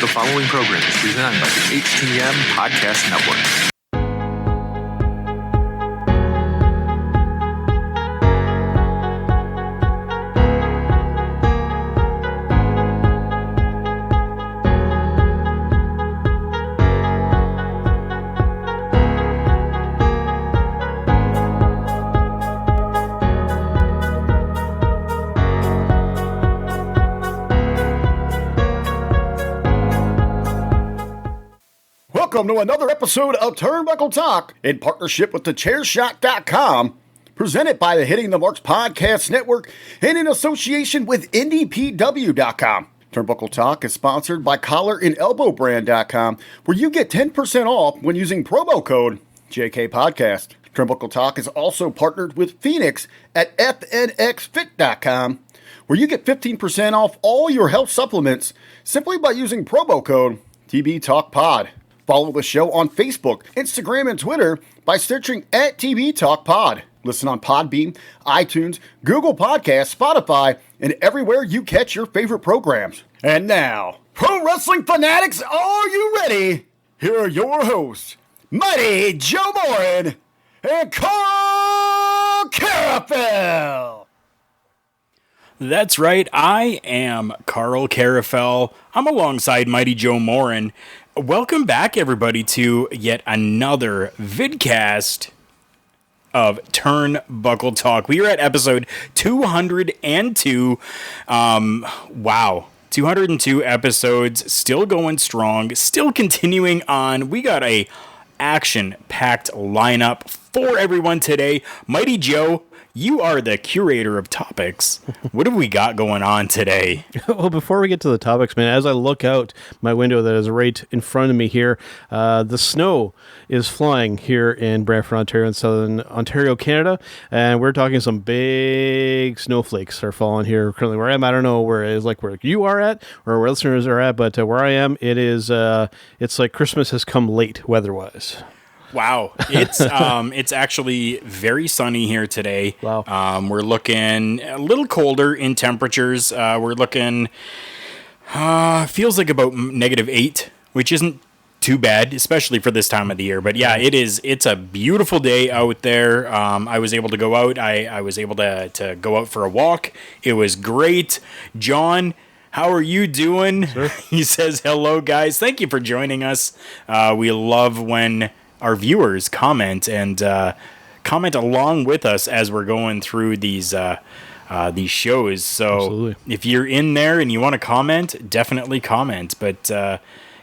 The following program is presented by the HTM Podcast Network. Welcome to another episode of Turnbuckle Talk in partnership with thechairshot.com, presented by the Hitting the Marks Podcast Network and in association with NDPW.com. Turnbuckle Talk is sponsored by collarandelbowbrand.com, where you get 10% off when using promo code JKPodcast. Turnbuckle Talk is also partnered with Phoenix at FNXFit.com, where you get 15% off all your health supplements simply by using promo code TBTalkPod. Follow the show on Facebook, Instagram, and Twitter by searching at TB Talk Pod. Listen on Podbean, iTunes, Google Podcasts, Spotify, and everywhere you catch your favorite programs. And now, pro wrestling fanatics, are you ready? Here are your hosts, Mighty Joe Morin and Karl Karufel. That's right, I am Karl Karufel. I'm alongside Mighty Joe Morin. Welcome back, everybody, to yet another vidcast of Turnbuckle Talk. We are at episode 202. Wow. 202 episodes, still going strong, still continuing on. We got a action-packed lineup for everyone today. Mighty Joe, you are the curator of topics. What have we got going on today? Well, before we get to the topics, man, as I look out my window that is right in front of me here, the snow is flying here in Brantford, Ontario, in southern Ontario, Canada, and we're talking some big snowflakes are falling here currently where I am. I don't know where it is, like where you are at or where listeners are at, but where I am, it is, it's like Christmas has come late weather-wise. Wow, it's actually very sunny here today. Wow. We're looking a little colder in temperatures. We're looking feels like about -8, which isn't too bad, especially for this time of the year. But yeah, it's a beautiful day out there. I was able to go out. I was able to go out for a walk. It was great. John, how are you doing? Sure. He says, hello, guys. Thank you for joining us. We love when our viewers comment and comment along with us as we're going through these shows. So Absolutely. If you're in there and you want to comment, definitely comment. But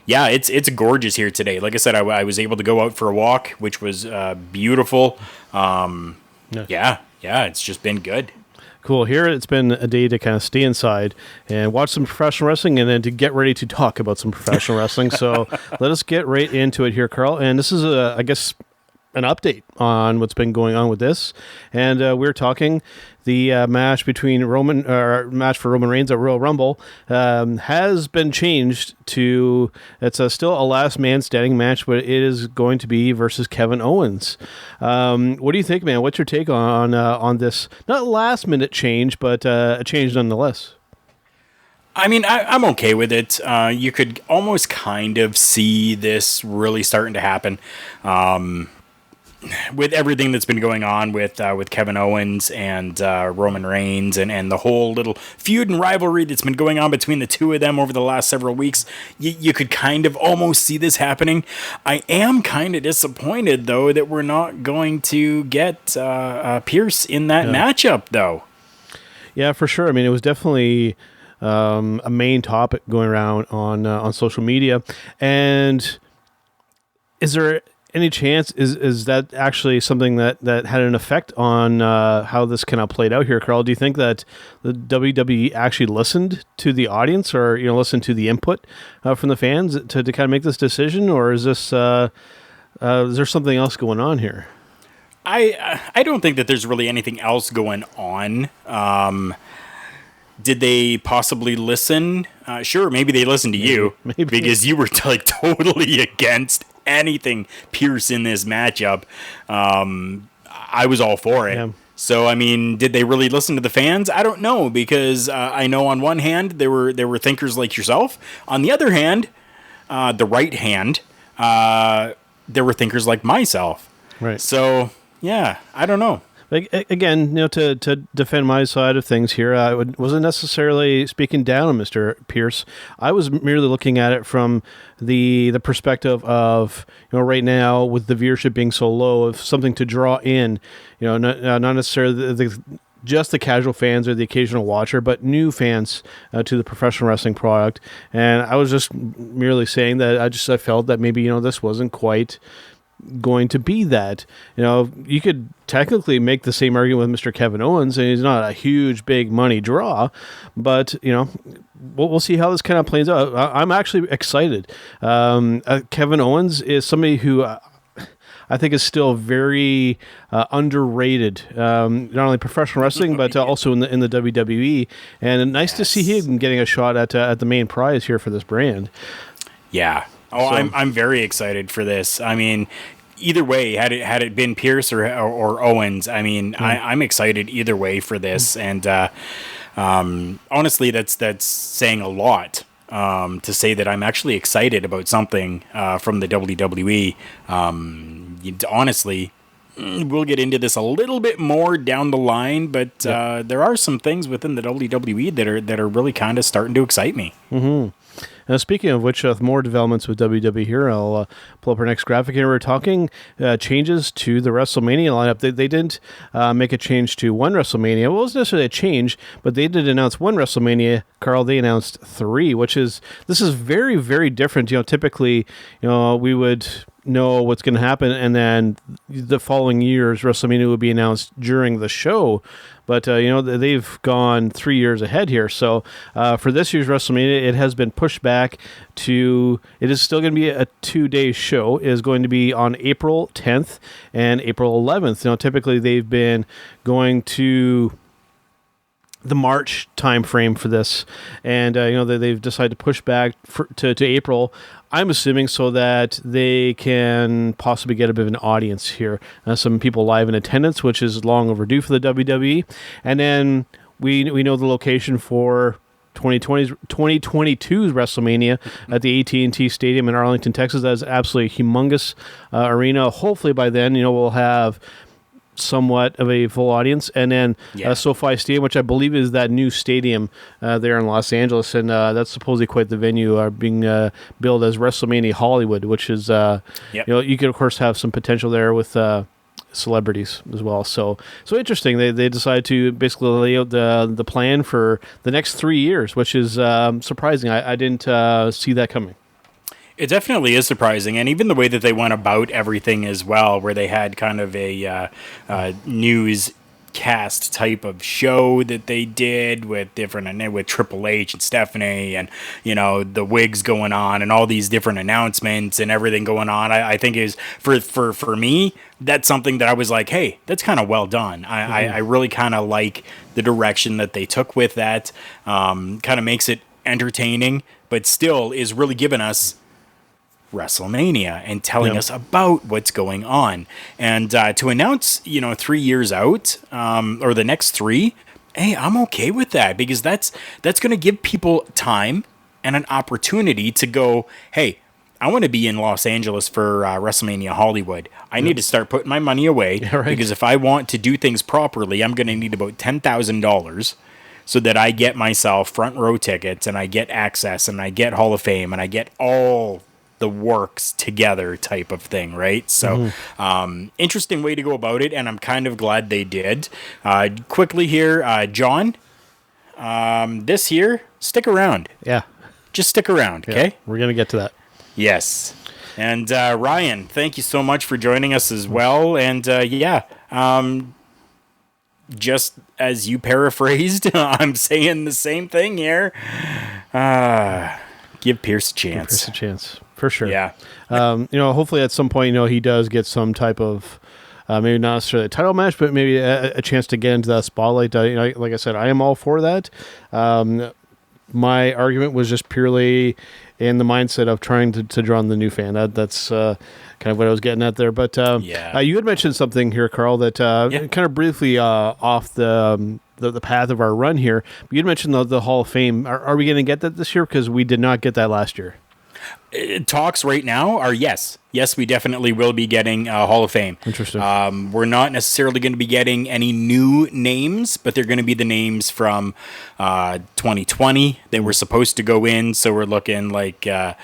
yeah, it's gorgeous here today. Like I said, I was able to go out for a walk, which was beautiful. Yeah, it's just been good. Cool. Here it's been a day to kind of stay inside and watch some professional wrestling and then to get ready to talk about some professional wrestling. So let us get right into it here, Karl. And this is, I guess, an update on what's been going on with this. And we're talking the match between match for Roman Reigns at Royal Rumble has been changed to, it's still a last man standing match, but it is going to be versus Kevin Owens. What do you think, man? What's your take on this? Not last minute change, but a change nonetheless. I mean, I'm okay with it. You could almost kind of see this really starting to happen. With everything that's been going on with Kevin Owens and Roman Reigns and the whole little feud and rivalry that's been going on between the two of them over the last several weeks, you could kind of almost see this happening. I am kind of disappointed, though, that we're not going to get Pearce in that matchup, though. Yeah, for sure. I mean, it was definitely a main topic going around on social media. And is there any chance, is that actually something that had an effect on how this kind of played out here, Karl? Do you think that the WWE actually listened to the audience or, listened to the input from the fans to kind of make this decision? Or is this, is there something else going on here? I don't think that there's really anything else going on. Did they possibly listen? Sure, maybe they listened to you. Maybe. Because you were like totally against anything Pearce in this matchup. I was all for it. Yeah. So, I mean, did they really listen to the fans? I don't know, because I know on one hand there were thinkers like yourself. On the other hand, the right hand, there were thinkers like myself. Right. So, yeah, I don't know. Again, to defend my side of things here, I wasn't necessarily speaking down on Mr. Pearce. I was merely looking at it from the perspective of, right now with the viewership being so low, of something to draw in, not necessarily just the casual fans or the occasional watcher, but new fans to the professional wrestling product. And I was just merely saying that I felt that maybe, this wasn't quite going to be that. You could technically make the same argument with Mr. Kevin Owens, and he's not a huge big money draw, but we'll see how this kind of plays out. I'm actually excited. Kevin Owens is somebody who I think is still very underrated, not only professional wrestling, but also in the WWE, and nice to see him getting a shot at the main prize here for this brand. Yeah. Oh, so, I'm very excited for this. I mean, either way, had it been Pearce or Owens, I mean, I'm excited either way for this, and honestly, that's saying a lot to say that I'm actually excited about something from the WWE. Honestly, we'll get into this a little bit more down the line, but there are some things within the WWE that are really kind of starting to excite me. Mm-hmm. Now, speaking of which, more developments with WWE here. I'll pull up our next graphic here. We're talking changes to the WrestleMania lineup. They didn't make a change to one WrestleMania. Well, it wasn't necessarily a change, but they did announce one WrestleMania. Karl, they announced 3, this is very, very different. Typically, we would know what's going to happen, and then the following year's WrestleMania would be announced during the show. But, they've gone 3 years ahead here. So for this year's WrestleMania, it has been pushed back to, it is still going to be a 2-day show. It is going to be on April 10th and April 11th. Typically they've been going to the March time frame for this, and they've decided to push back to April. I'm assuming so that they can possibly get a bit of an audience here, some people live in attendance, which is long overdue for the WWE. And then we know the location for 2022's WrestleMania at the AT&T Stadium in Arlington, Texas. That is absolutely humongous arena. Hopefully by then, we'll have somewhat of a full audience, and then SoFi Stadium, which I believe is that new stadium there in Los Angeles, and that's supposedly quite the venue, are being billed as WrestleMania Hollywood, which is you could of course have some potential there with celebrities as well. So interesting. They decided to basically lay out the plan for the next 3 years, which is surprising. I didn't see that coming. It definitely is surprising, and even the way that they went about everything as well, where they had kind of a newscast type of show that they did with Triple H and Stephanie, and the wigs going on, and all these different announcements and everything going on. I think is for me, that's something that I was like, hey, that's kind of well done. I really kind of like the direction that they took with that. Kind of makes it entertaining, but still is really giving us WrestleMania and telling us about what's going on, and to announce 3 years out, or the next 3, hey, I'm okay with that, because that's going to give people time and an opportunity to go, hey, I want to be in Los Angeles for WrestleMania Hollywood. I need to start putting my money away, because if I want to do things properly, I'm going to need about $10,000 so that I get myself front row tickets, and I get access, and I get Hall of Fame, and I get all the works together type of thing, right? So interesting way to go about it, and I'm kind of glad they did. Quickly here, John, this year, stick around. Yeah. Just stick around, okay? Yeah, we're going to get to that. Yes. And Ryan, thank you so much for joining us as well. And just as you paraphrased, I'm saying the same thing here. Give Pearce a chance. Give Pearce a chance. For sure. Yeah. Hopefully at some point, he does get some type of, maybe not necessarily a title match, but maybe a chance to get into that spotlight. Like I said, I am all for that. My argument was just purely in the mindset of trying to draw on the new fan. That's kind of what I was getting at there. But you had mentioned something here, Karl, that kind of briefly off the path of our run here. But you'd mentioned the Hall of Fame. Are we going to get that this year? Because we did not get that last year. Talks right now are yes. Yes, we definitely will be getting Hall of Fame. Interesting. We're not necessarily going to be getting any new names, but they're going to be the names from 2020 that were supposed to go in. So we're looking like, the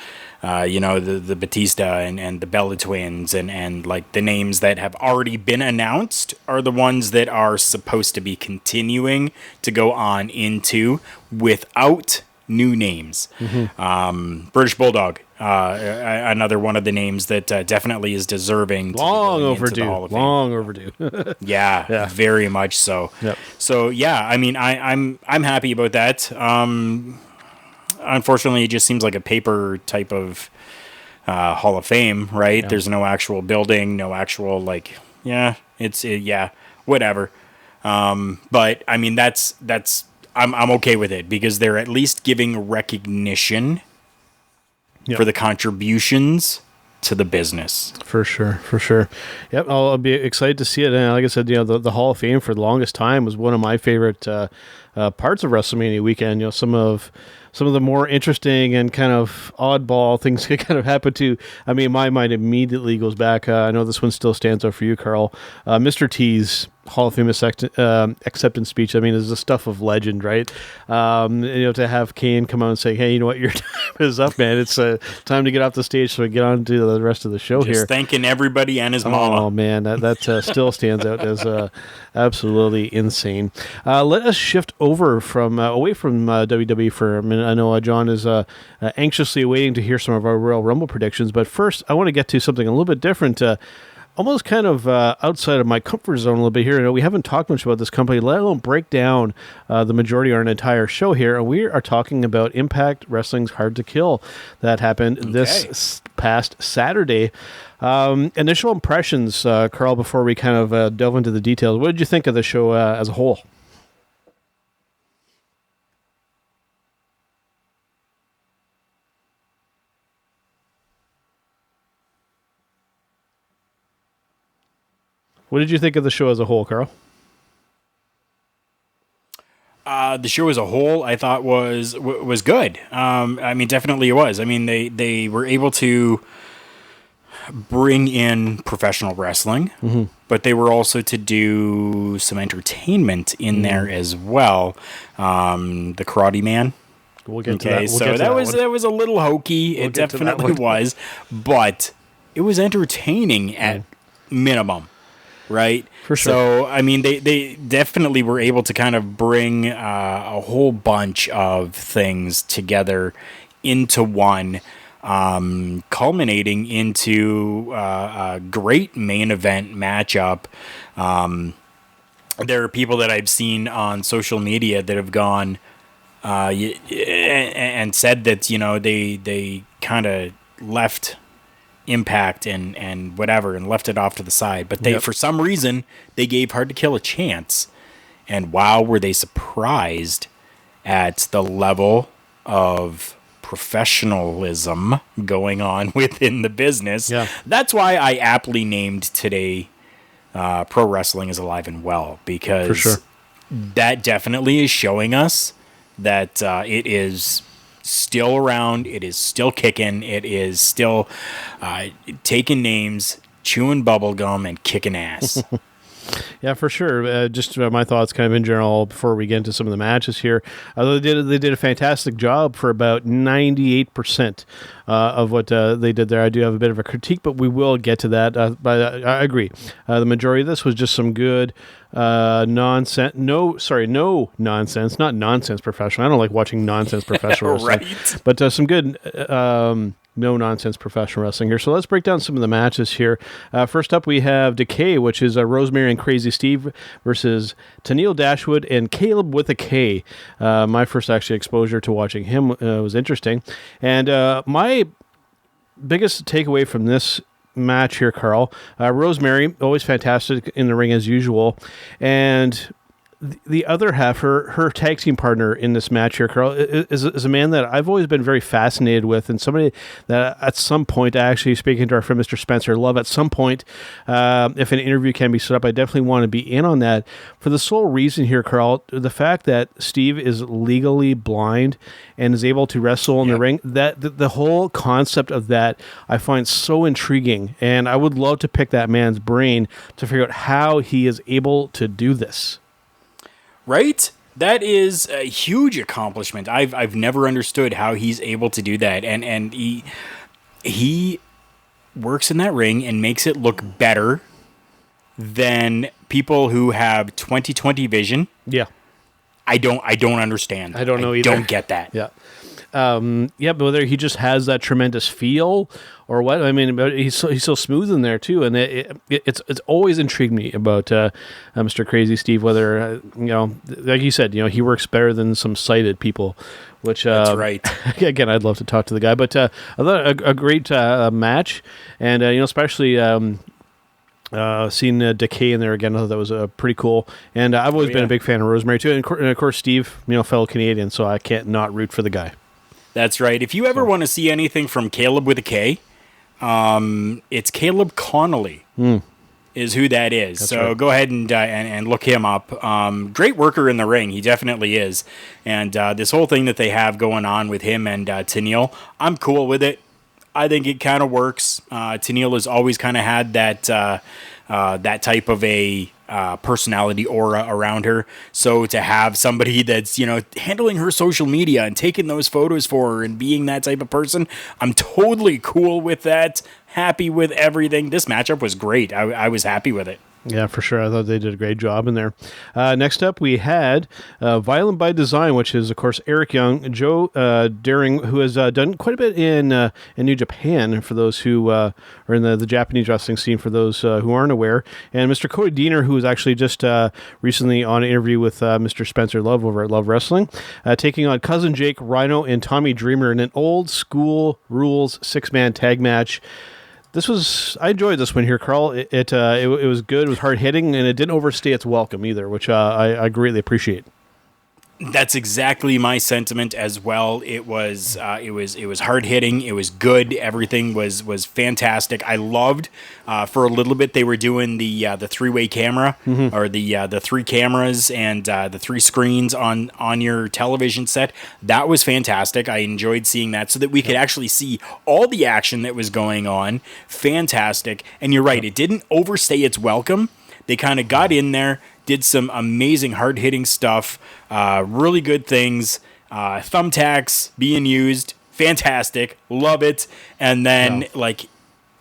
Batista and the Bella Twins and like the names that have already been announced are the ones that are supposed to be continuing to go on into without new names. British Bulldog, another one of the names that definitely is deserving. Long to be going into the Hall overdue. of Fame. Long overdue. Yeah, very much so. Yep. So yeah, I mean, I'm happy about that. Unfortunately, it just seems like a paper type of Hall of Fame, right? Yeah. There's no actual building, no actual whatever. But I mean, that's. I'm okay with it because they're at least giving recognition for the contributions to the business. For sure. Yep, I'll be excited to see it. And like I said, the Hall of Fame for the longest time was one of my favorite parts of WrestleMania weekend. Some of the more interesting and kind of oddball things that kind of happen to. I mean, my mind immediately goes back. I know this one still stands out for you, Karl. Mr. T's Hall of Fame acceptance speech. I mean, is the stuff of legend, right? To have Kane come out and say, "Hey, you know what? Your time is up, man. It's time to get off the stage so we get on to the rest of the show here." Just thanking everybody and his mama. Oh man, that still stands out as absolutely insane. Let us shift over from away from WWE for a minute. I know John is anxiously waiting to hear some of our Royal Rumble predictions, but first I want to get to something a little bit different. Almost kind of outside of my comfort zone a little bit here. We haven't talked much about this company, let alone break down the majority of an entire show here. And we are talking about Impact Wrestling's Hard to Kill that happened this past Saturday. Initial impressions, Karl, before we kind of delve into the details. What did you think of the show as a whole? What did you think of the show as a whole, Karl? The show as a whole, I thought was good. I mean, definitely it was. I mean, they were able to bring in professional wrestling, but they were also to do some entertainment in there as well. The Karate Man. We'll get to that. So that was a little hokey. It definitely was, but it was entertaining at minimum. Right? For sure. So, I mean, they definitely were able to kind of bring a whole bunch of things together into one, culminating into a great main event matchup. There are people that I've seen on social media that have gone and said that, they kind of left Impact and whatever and left it off to the side, but they for some reason they gave Hard to Kill a chance, and wow, were they surprised at the level of professionalism going on within the business. That's why I aptly named today Pro Wrestling is Alive and Well, because that definitely is showing us that it is still around, it is still kicking, it is still taking names, chewing bubblegum, and kicking ass. Yeah, for sure. Just my thoughts kind of in general before we get into some of the matches here. Although they did a fantastic job for about 98% of what they did there. I do have a bit of a critique, but we will get to that. But I agree. The majority of this was just some good nonsense. No nonsense. Not nonsense professional. I don't like watching nonsense professional wrestling. Right. But some good no-nonsense professional wrestling here. So let's break down some of the matches here. First up, we have Decay, which is Rosemary and Crazy Steve versus Tennille Dashwood and Caleb with a K. My first actually exposure to watching him was interesting. And my biggest takeaway from this match here, Karl, Rosemary, always fantastic in the ring as usual. And the other half, her tag team partner in this match here, Karl, is a man that I've always been very fascinated with, and somebody that at some point, actually speaking to our friend Mr. Spencer Love, at some point, if an interview can be set up, I definitely want to be in on that for the sole reason here, Karl, the fact that Steve is legally blind and is able to wrestle in the ring, that the whole concept of that I find so intriguing, and I would love to pick that man's brain to figure out how he is able to do this. Right? That is a huge accomplishment. I've never understood how he's able to do that, and he works in that ring and makes it look better than people who have 20/20 vision. Yeah, I don't understand. I don't know either. Don't get that. Yeah. But whether he just has that tremendous feel or what, I mean, but he's so smooth in there too, and it's always intrigued me about Mr. Crazy Steve. Whether like you said, he works better than some sighted people, which that's right. Again, I'd love to talk to the guy, but I thought a great match, and especially. Seeing Decay in there again, I thought that was pretty cool. And I've always been a big fan of Rosemary too, and of course Steve, fellow Canadian, so I can't not root for the guy. That's right. If you ever want to see anything from Caleb with a K, it's Caleb Connolly is who that is. That's so right. Go ahead and look him up. Great worker in the ring. He definitely is. And this whole thing that they have going on with him and Tennille, I'm cool with it. I think it kind of works. Tennille has always kind of had that type of a personality aura around her. So to have somebody that's, handling her social media and taking those photos for her and being that type of person, I'm totally cool with that. Happy with everything. This matchup was great. I was happy with it. Yeah, for sure. I thought they did a great job in there. Next up, we had Violent by Design, which is, of course, Eric Young, Joe Daring, who has done quite a bit in New Japan, for those who are in the Japanese wrestling scene, for those who aren't aware, and Mr. Cody Deaner, who was actually just recently on an interview with Mr. Spencer Love over at Love Wrestling, taking on Cousin Jake, Rhino, and Tommy Dreamer in an old school rules 6-man tag match. I enjoyed this one here, Karl. It was good. It was hard hitting, and it didn't overstay its welcome either, which I greatly appreciate. That's exactly my sentiment as well. It was hard hitting. It was good. Everything was fantastic. I loved for a little bit they were doing the 3-way camera or the 3 cameras and the 3 screens on your television set. That was fantastic. I enjoyed seeing that so that we could actually see all the action that was going on. Fantastic. And you're right. It didn't overstay its welcome. They kind of got in there, did some amazing hard-hitting stuff, really good things, thumbtacks being used, fantastic, love it, and then,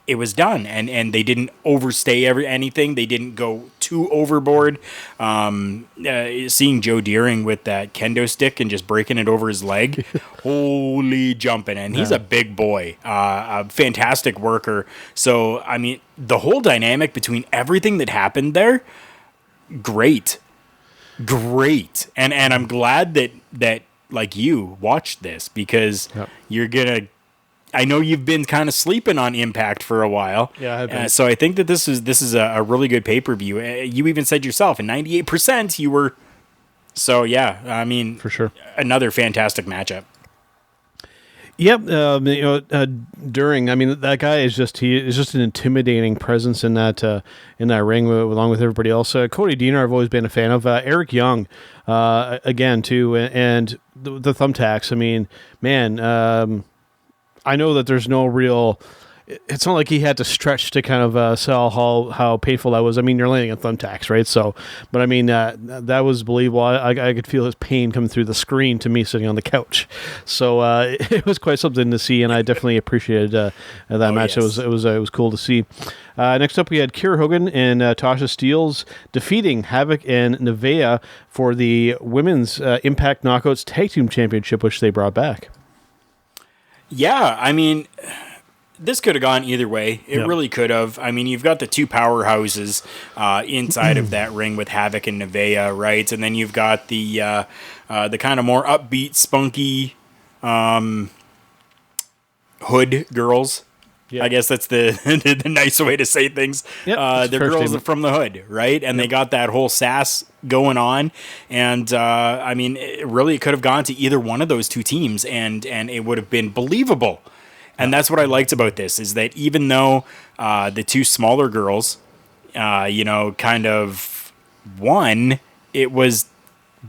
it was done, and they didn't overstay anything, they didn't go too overboard. Seeing Joe Deering with that kendo stick and just breaking it over his leg, holy jumping, and he's a big boy, a fantastic worker, so, I mean, the whole dynamic between everything that happened there, great, and I'm glad that like you watched this because you're gonna. I know you've been kind of sleeping on Impact for a while. Yeah, I've been. So I think that this is a really good pay-per-view. You even said yourself, in 98% you were. So yeah, I mean, for sure, another fantastic matchup. Yep, During. I mean, that guy is just an intimidating presence in that ring along with everybody else. Cody Deaner, I've always been a fan of. Eric Young, again too, and the thumbtacks. I mean, man, I know that there's no real. It's not like he had to stretch to kind of sell how painful that was. I mean, you're landing on thumbtacks, right? So, but I mean, that was believable. I could feel his pain coming through the screen to me sitting on the couch. So it was quite something to see, and I definitely appreciated that match. Yes. It was cool to see. Next up, we had Kiera Hogan and Tasha Steelz defeating Havoc and Nevaeh for the Women's Impact Knockouts Tag Team Championship, which they brought back. Yeah, I mean, this could have gone either way. It really could have. I mean, you've got the 2 powerhouses inside of that ring with Havoc and Nevaeh, right? And then you've got the kind of more upbeat, spunky Hood girls I guess that's the the nice way to say things. Yep, they're girls from the hood, right? And they got that whole sass going on. And I mean, it could have gone to either one of those two teams, and it would have been believable. And that's what I liked about this, is that even though the two smaller girls, kind of won, it was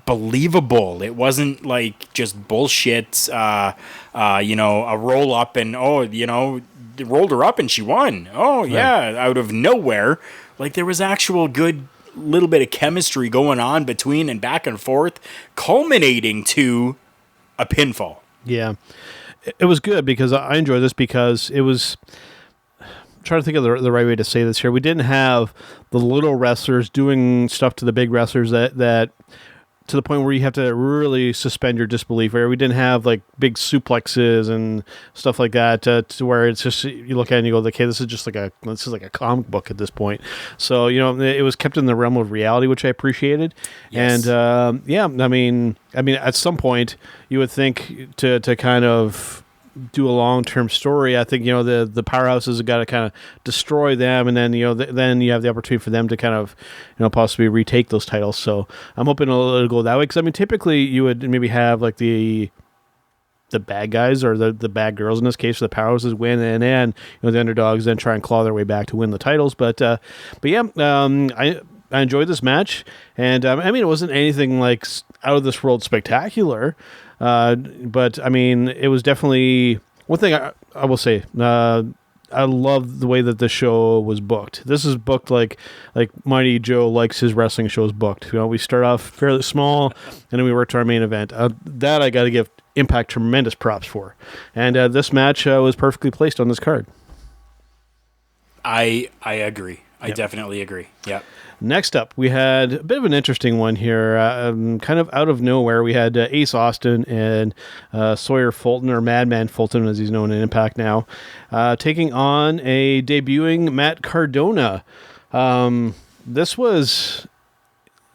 believable. It wasn't like just bullshit, a roll up and, rolled her up and she won. Oh, yeah, out of nowhere. Like, there was actual good little bit of chemistry going on between and back and forth, culminating to a pinfall. Yeah. It was good because I enjoyed this because it was... I'm trying to think of the right way to say this here. We didn't have the little wrestlers doing stuff to the big wrestlers that to the point where you have to really suspend your disbelief. Where we didn't have like big suplexes and stuff like that to where it's just, you look at it and you go, okay, this is like a comic book at this point. So it was kept in the realm of reality, which I appreciated. Yes. And I mean, at some point you would think to kind of do a long-term story, I think the powerhouses have got to kind of destroy them, and then then you have the opportunity for them to kind of possibly retake those titles. So I'm hoping it'll go that way, because I mean typically you would maybe have like the bad guys or the bad girls in this case, the powerhouses win, and then the underdogs then try and claw their way back to win the titles. But yeah, I enjoyed this match, and I mean it wasn't anything like out of this world spectacular. But I mean, it was definitely one thing I will say. I love the way that the show was booked. This is booked like Mighty Joe likes his wrestling shows booked. We start off fairly small, and then we work to our main event. That I got to give Impact tremendous props for. And this match was perfectly placed on this card. I agree. I definitely agree. Yeah. Next up, we had a bit of an interesting one here. Kind of out of nowhere, we had Ace Austin and Sawyer Fulton, or Madman Fulton, as he's known in Impact now, taking on a debuting Matt Cardona. This was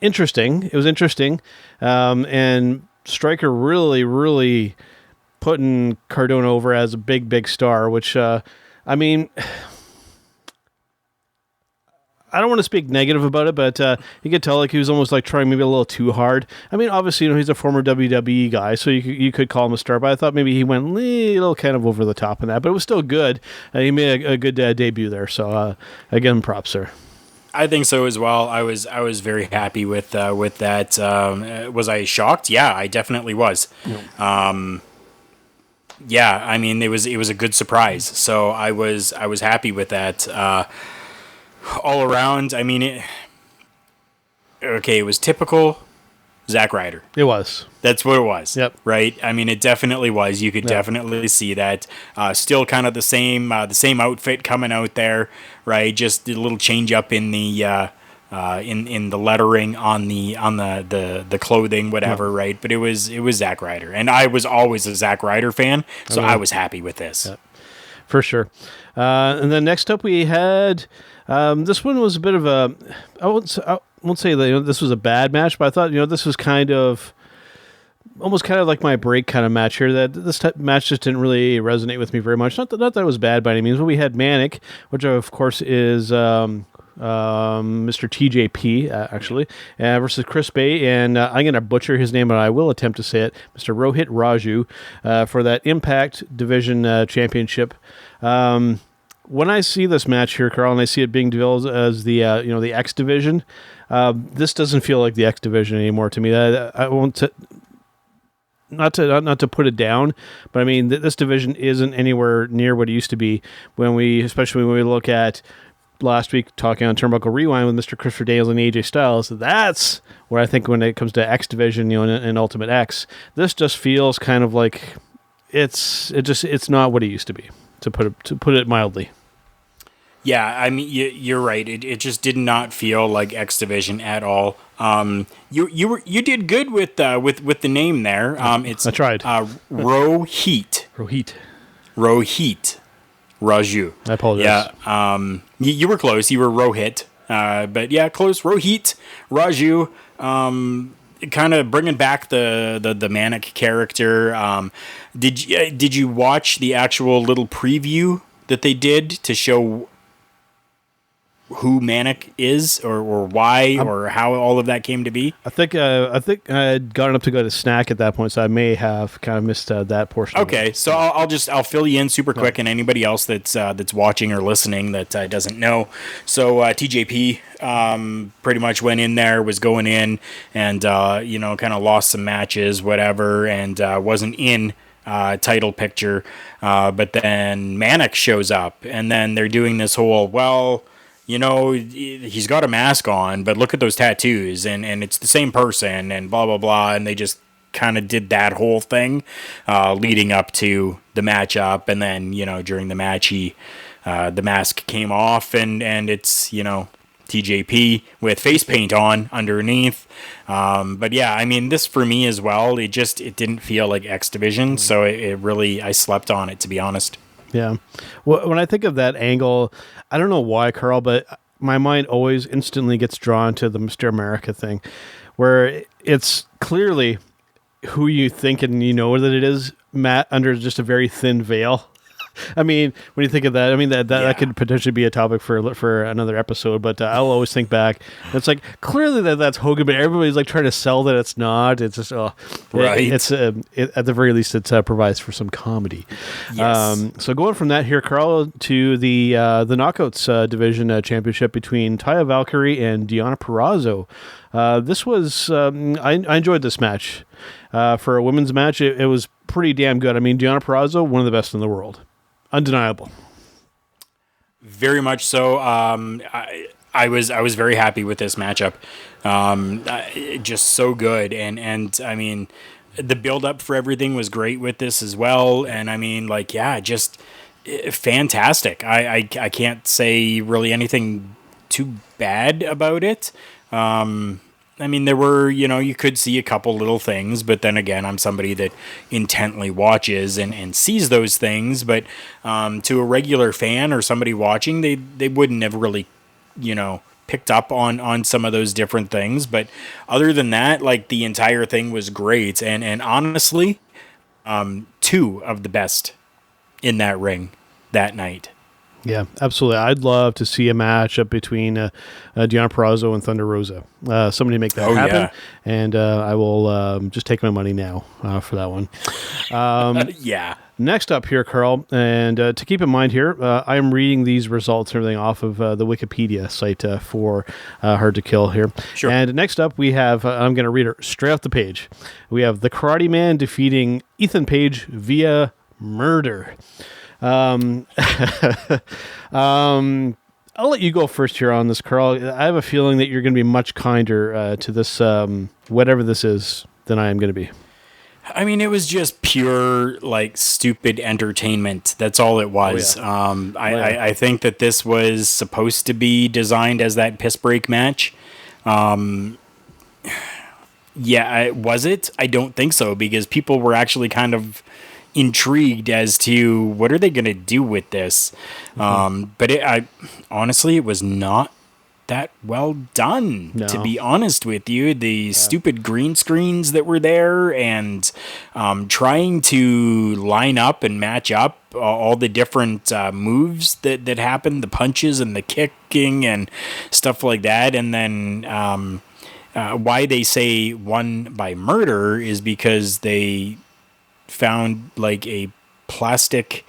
interesting. It was interesting. And Stryker really putting Cardona over as a big star, which, I mean... I don't want to speak negative about it, but you could tell like he was almost like trying maybe a little too hard. I mean, obviously, he's a former WWE guy, so you could call him a star, but I thought maybe he went a little kind of over the top in that, but it was still good. He made a good debut there, so I give him props there. I think so as well. I was very happy with that. Was I shocked? Yeah, I definitely was. Yeah, I mean, it was a good surprise, so I was happy with that. All around, I mean, it was typical Zack Ryder. It was. That's what it was. Yep. Right? I mean, it definitely was. You could definitely see that. Still kind of the same outfit coming out there, right? Just a little change up in the in the lettering on the clothing, whatever, right? But it was Zack Ryder, and I was always a Zack Ryder fan, so I was happy with this. Yep. For sure. And then next up we had... this one was a bit of a... I won't say that this was a bad match, but I thought this was kind of... almost kind of like my break kind of match here. That this match just didn't really resonate with me very much. Not that it was bad by any means, but we had Manic, which of course is... Mr. TJP, actually, versus Chris Bay, and I'm going to butcher his name, but I will attempt to say it, Mr. Rohit Raju, for that Impact Division Championship. When I see this match here, Karl, and I see it being developed as the the X Division, this doesn't feel like the X Division anymore to me. I won't... Not to put it down, but I mean this division isn't anywhere near what it used to be. Especially when we look at last week talking on Turnbuckle Rewind with Mr. Christopher Daniels and AJ Styles, that's where I think when it comes to X Division, and Ultimate X, this just feels kind of like it's not what it used to be, to put it mildly. Yeah, I mean you're right. It just did not feel like X Division at all. You did good with the name there. I tried. Rohit Raju. I apologize. Yeah. You were close. You were Rohit. But yeah, close. Rohit Raju. Kind of bringing back the Manic character. Did you watch the actual little preview that they did to show who Manic is or why or how all of that came to be? I think I had gotten up to go to snack at that point, so I may have kind of missed that portion. Okay, so I'll fill you in super quick, and anybody else that's watching or listening that doesn't know. So TJP pretty much went in there, was going in, and kind of lost some matches, whatever, and wasn't in title picture. But then Manic shows up, and then they're doing this whole he's got a mask on, but look at those tattoos, and it's the same person, and blah, blah, blah. And they just kind of did that whole thing leading up to the matchup. And then, during the match, the mask came off, and it's, TJP with face paint on underneath. But yeah, I mean, this for me as well, it didn't feel like X Division. So it really, I slept on it, to be honest. Yeah. Well, when I think of that angle, I don't know why, Karl, but my mind always instantly gets drawn to the Mr. America thing, where it's clearly who you think and you know that it is, Matt, under just a very thin veil. I mean, when you think of that, I mean, that could potentially be a topic for another episode, but I'll always think back. It's like, clearly that's Hogan, but everybody's like trying to sell that it's not. It's just, right. At the very least, it provides for some comedy. Yes. So going from that here, Karl, to the Knockouts division championship between Taya Valkyrie and Deonna Purrazzo. This was, I enjoyed this match. For a women's match, it was pretty damn good. I mean, Deonna Purrazzo, one of the best in the world. Undeniable. Very much so. I was very happy with this matchup. Just so good, and I mean, the build up for everything was great with this as well. And I mean, just fantastic. I can't say really anything too bad about it. I mean, there were, you could see a couple little things, but then again, I'm somebody that intently watches and sees those things. But to a regular fan or somebody watching, they wouldn't have really, picked up on some of those different things. But other than that, the entire thing was great. And honestly, two of the best in that ring that night. Yeah, absolutely. I'd love to see a matchup between Deonna Purrazzo and Thunder Rosa. Somebody make that happen, yeah. And I will just take my money now for that one. Yeah. Next up here, Karl, and to keep in mind here, I am reading these results and everything off of the Wikipedia site for Hard to Kill here. Sure. And next up, we have, I'm going to read it straight off the page. We have the Karate Man defeating Ethan Page via murder. I'll let you go first here on this, Karl. I have a feeling that you're going to be much kinder to this, whatever this is, than I am going to be. I mean, it was just pure, stupid entertainment. That's all it was. Oh, yeah. I think that this was supposed to be designed as that piss break match. Was it? I don't think so, because people were actually kind of intrigued as to what are they going to do with this. But honestly, it was not that well done, to be honest with you. The stupid green screens that were there, and trying to line up and match up all the different moves that happened, the punches and the kicking and stuff like that. And then why they say won by murder is because they found a plastic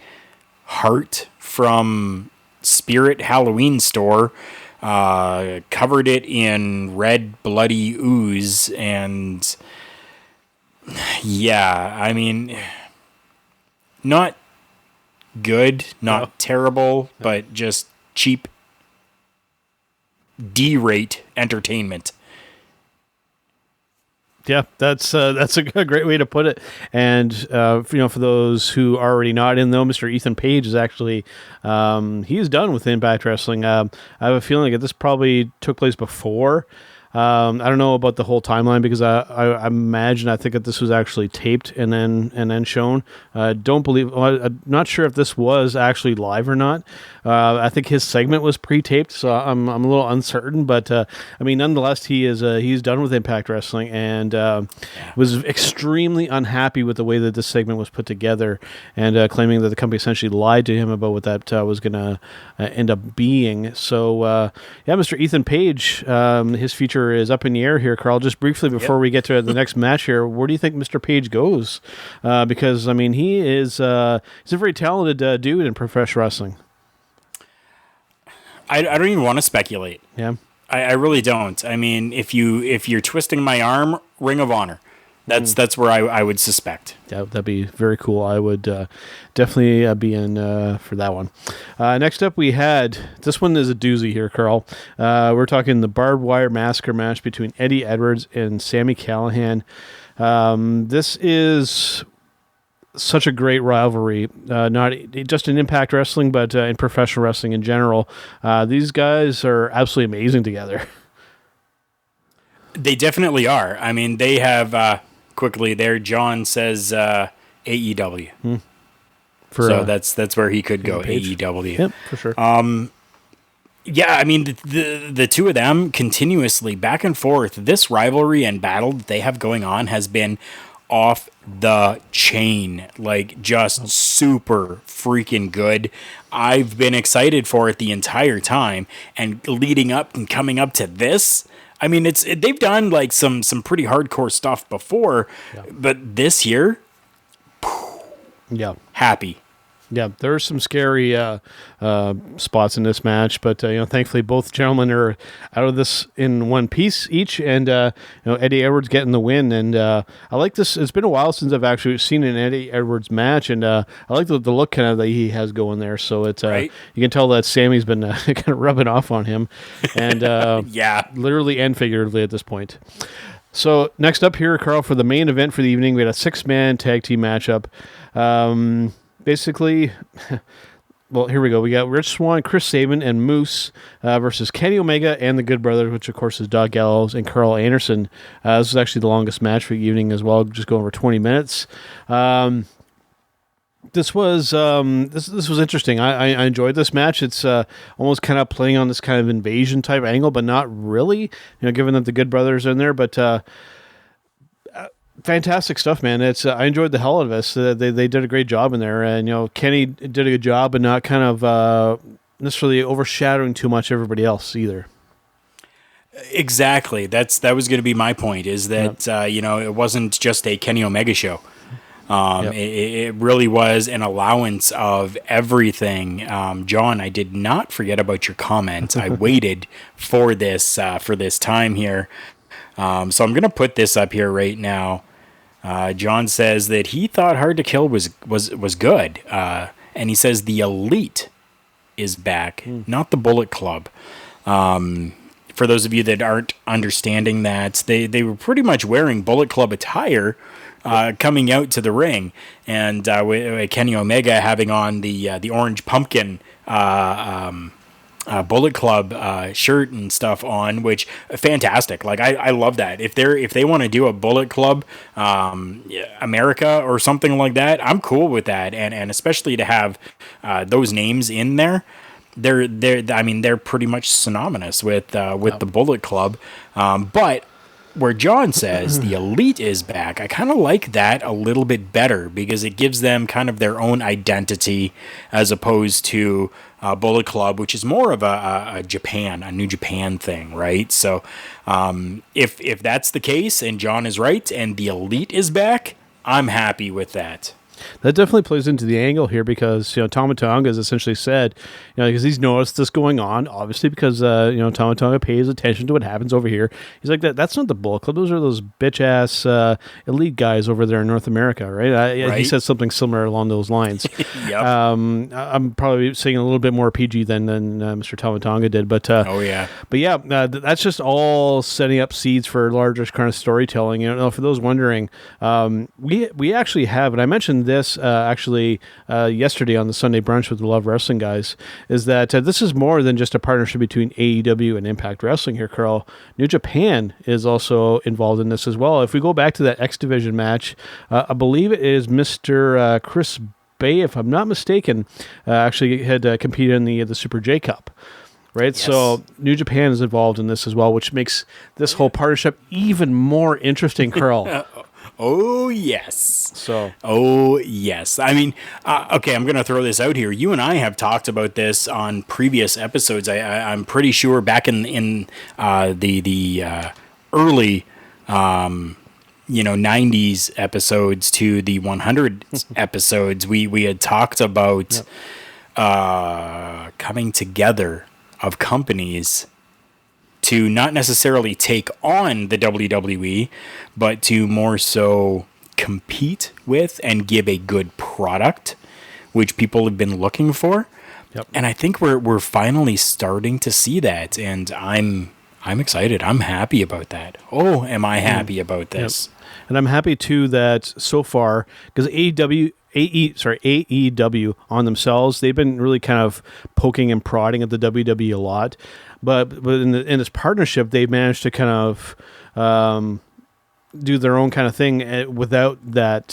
heart from Spirit Halloween store, covered it in red bloody ooze, and I mean, not good, not terrible, but just cheap D-rate entertainment. Yeah, that's a great way to put it. And for those who are already not in, though, Mr. Ethan Page is actually he is done with Impact Wrestling. I have a feeling that this probably took place before I don't know about the whole timeline because I imagine, I think that this was actually taped and then shown. Don't believe. Well, I'm not sure if this was actually live or not. I think his segment was pre-taped, so I'm a little uncertain. But I mean, nonetheless, he's done with Impact Wrestling and was extremely unhappy with the way that this segment was put together, and claiming that the company essentially lied to him about what that was going to end up being. So Mr. Ethan Page, his future is up in the air here. Karl, just briefly before we get to the next match here, where do you think Mr. Page goes? Because I mean, he's a very talented dude in professional wrestling. I don't even want to speculate. Yeah, I really don't. I mean, if you're twisting my arm, Ring of Honor. That's where I would suspect. Yeah, that'd be very cool. I would definitely be in for that one. Next up, we had, this one is a doozy here, Karl. We're talking the barbed wire massacre match between Eddie Edwards and Sami Callihan. This is such a great rivalry, not just in Impact Wrestling, but in professional wrestling in general. These guys are absolutely amazing together. They definitely are. I mean, they have, quickly there, John says AEW. So that's where he could go, AEW. Yep, for sure. Yeah, I mean, the two of them continuously back and forth. This rivalry and battle that they have going on has been off the chain, like just super freaking good. I've been excited for it the entire time, and leading up and coming up to this, I mean, they've done like some pretty hardcore stuff before, but this year, happy. Yeah, there are some scary spots in this match, but thankfully both gentlemen are out of this in one piece each, and Eddie Edwards getting the win. And I like this. It's been a while since I've actually seen an Eddie Edwards match, and I like the look kind of that he has going there. So it's you can tell that Sammy's been kind of rubbing off on him, and literally and figuratively at this point. So next up here, Karl, for the main event for the evening, we had a 6-man tag team matchup. Basically, well, here we go. We got Rich Swann, Chris Sabin, and Moose versus Kenny Omega and the Good Brothers, which, of course, is Doug Gallows and Karl Anderson. This was actually the longest match for the evening as well, just going over 20 minutes. This was this was interesting. I enjoyed this match. It's almost kind of playing on this kind of invasion type angle, but not really, given that the Good Brothers are in there. But fantastic stuff, man. It's I enjoyed the hell out of this. They did a great job in there, and Kenny did a good job, but not kind of necessarily overshadowing too much everybody else either. Exactly. That was going to be my point. Is that it wasn't just a Kenny Omega show. It really was an allowance of everything. John, I did not forget about your comment. I waited for this time here. So I'm going to put this up here right now. John says that he thought Hard to Kill was good. And he says the Elite is back, not the Bullet Club. For those of you that aren't understanding that, they were pretty much wearing Bullet Club attire coming out to the ring. And with Kenny Omega having on the orange pumpkin Bullet Club shirt and stuff on, which fantastic. Like I love that. If they want to do a Bullet Club America or something like that, I'm cool with that. And especially to have those names in there, they're pretty much synonymous with the Bullet Club. But where John says the Elite is back, I kind of like that a little bit better because it gives them kind of their own identity as opposed to Bullet Club, which is more of a New Japan thing, right? So if that's the case and John is right and the Elite is back, I'm happy with that. That definitely plays into the angle here because, Tama Tonga has essentially said, because he's noticed this going on, obviously because, Tama Tonga pays attention to what happens over here. He's like, that's not the Bullet Club. Those are those bitch-ass elite guys over there in North America, right? Right? He said something similar along those lines. Yep. I'm probably saying a little bit more PG than Mr. Tama Tonga did. But, that's just all setting up seeds for larger kind of storytelling. For those wondering, we actually have, and I mentioned this actually yesterday on the Sunday brunch with the Love Wrestling guys, is that this is more than just a partnership between AEW and Impact Wrestling here, Karl. New Japan is also involved in this as well. If we go back to that X Division match, I believe it is Mr. Chris Bay, if I'm not mistaken, actually had competed in the Super J Cup. Right, yes. So New Japan is involved in this as well, which makes this whole partnership even more interesting, Karl. Oh, yes. Oh, yes. I mean, okay, I'm going to throw this out here. You and I have talked about this on previous episodes. I'm pretty sure back in the early 90s episodes to the 100 episodes, we had talked about coming together of companies to not necessarily take on the WWE, but to more so compete with and give a good product, which people have been looking for. Yep. And I think we're finally starting to see that, and I'm excited. I'm happy about that. Oh, am I happy about this? Yep. And I'm happy too that so far, because AEW on themselves, they've been really kind of poking and prodding at the WWE a lot, but in this partnership, they've managed to kind of do their own kind of thing without that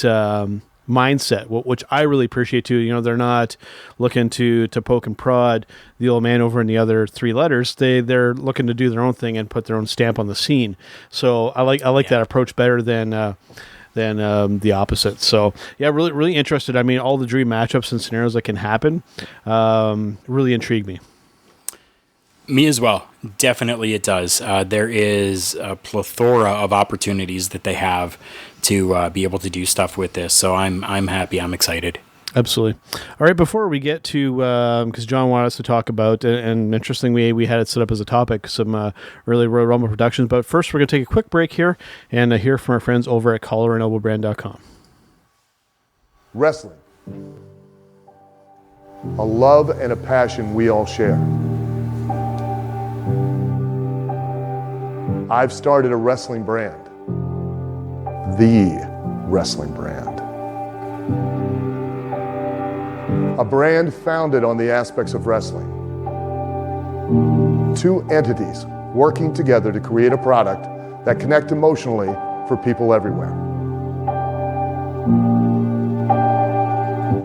mindset, which I really appreciate too. You know, they're not looking to poke and prod the old man over in the other three letters. They're looking to do their own thing and put their own stamp on the scene. So I like that approach better than the opposite. So yeah, really interested. I mean, all the dream matchups and scenarios that can happen really intrigue me. Me as well. Definitely it does. There is a plethora of opportunities that they have to be able to do stuff with this. So I'm happy. I'm excited. Absolutely. All right, before we get to, because John wanted us to talk about, and interestingly, we had it set up as a topic, some early Royal Rumble productions, but first we're going to take a quick break here and hear from our friends over at collarandelbowbrand.com. Wrestling. A love and a passion we all share. I've started a wrestling brand. The wrestling brand. A brand founded on the aspects of wrestling. Two entities working together to create a product that connects emotionally for people everywhere.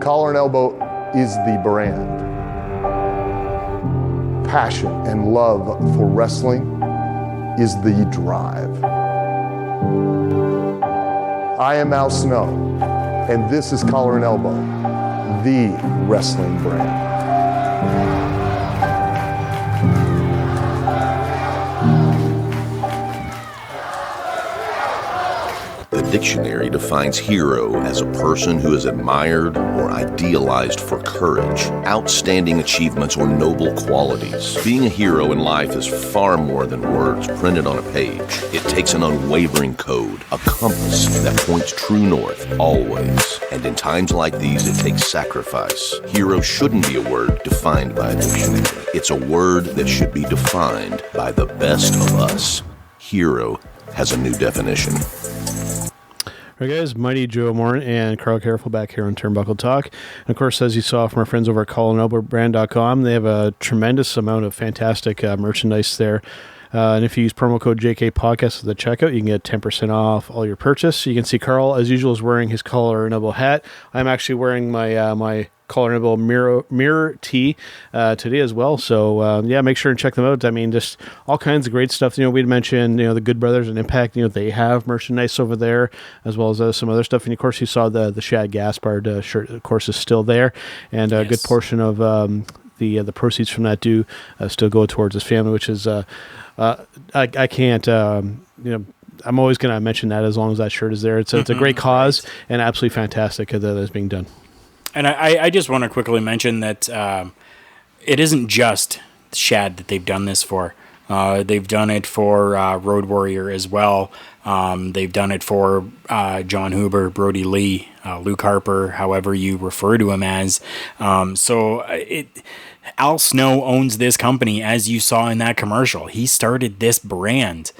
Collar and Elbow is the brand. Passion and love for wrestling is the drive. I am Al Snow, and this is Collar and Elbow, the wrestling brand. The dictionary defines hero as a person who is admired or idealized for courage, outstanding achievements, or noble qualities. Being a hero in life is far more than words printed on a page. It takes an unwavering code, a compass that points true north always. And in times like these, it takes sacrifice. Hero shouldn't be a word defined by a dictionary. It's a word that should be defined by the best of us. Hero has a new definition. All right, guys, Mighty Joe Morin and Karl Karufel back here on Turnbuckle Talk. And of course, as you saw from our friends over at collarandelbowbrand.com, they have a tremendous amount of fantastic merchandise there. And if you use promo code JK Podcast at the checkout, you can get 10% off all your purchase. You can see Karl, as usual, is wearing his Collar and Elbow hat. I'm actually wearing my my Collar and Elbow mirror tee today as well. So yeah, make sure and check them out. I mean, just all kinds of great stuff. You know, we'd mentioned the Good Brothers and Impact. You know, they have merchandise over there as well as some other stuff. And of course, you saw the Shad Gaspard shirt. Of course, is still there, and a good portion of the proceeds from that do still go towards his family, which is I can't I'm always going to mention that as long as that shirt is there. It's a great cause and absolutely fantastic that is being done. And I just want to quickly mention that it isn't just Shad that they've done this for. They've done it for Road Warrior as well. They've done it for John Huber, Brody Lee, Luke Harper, however you refer to him as. Al Snow owns this company, as you saw in that commercial. He started this brand.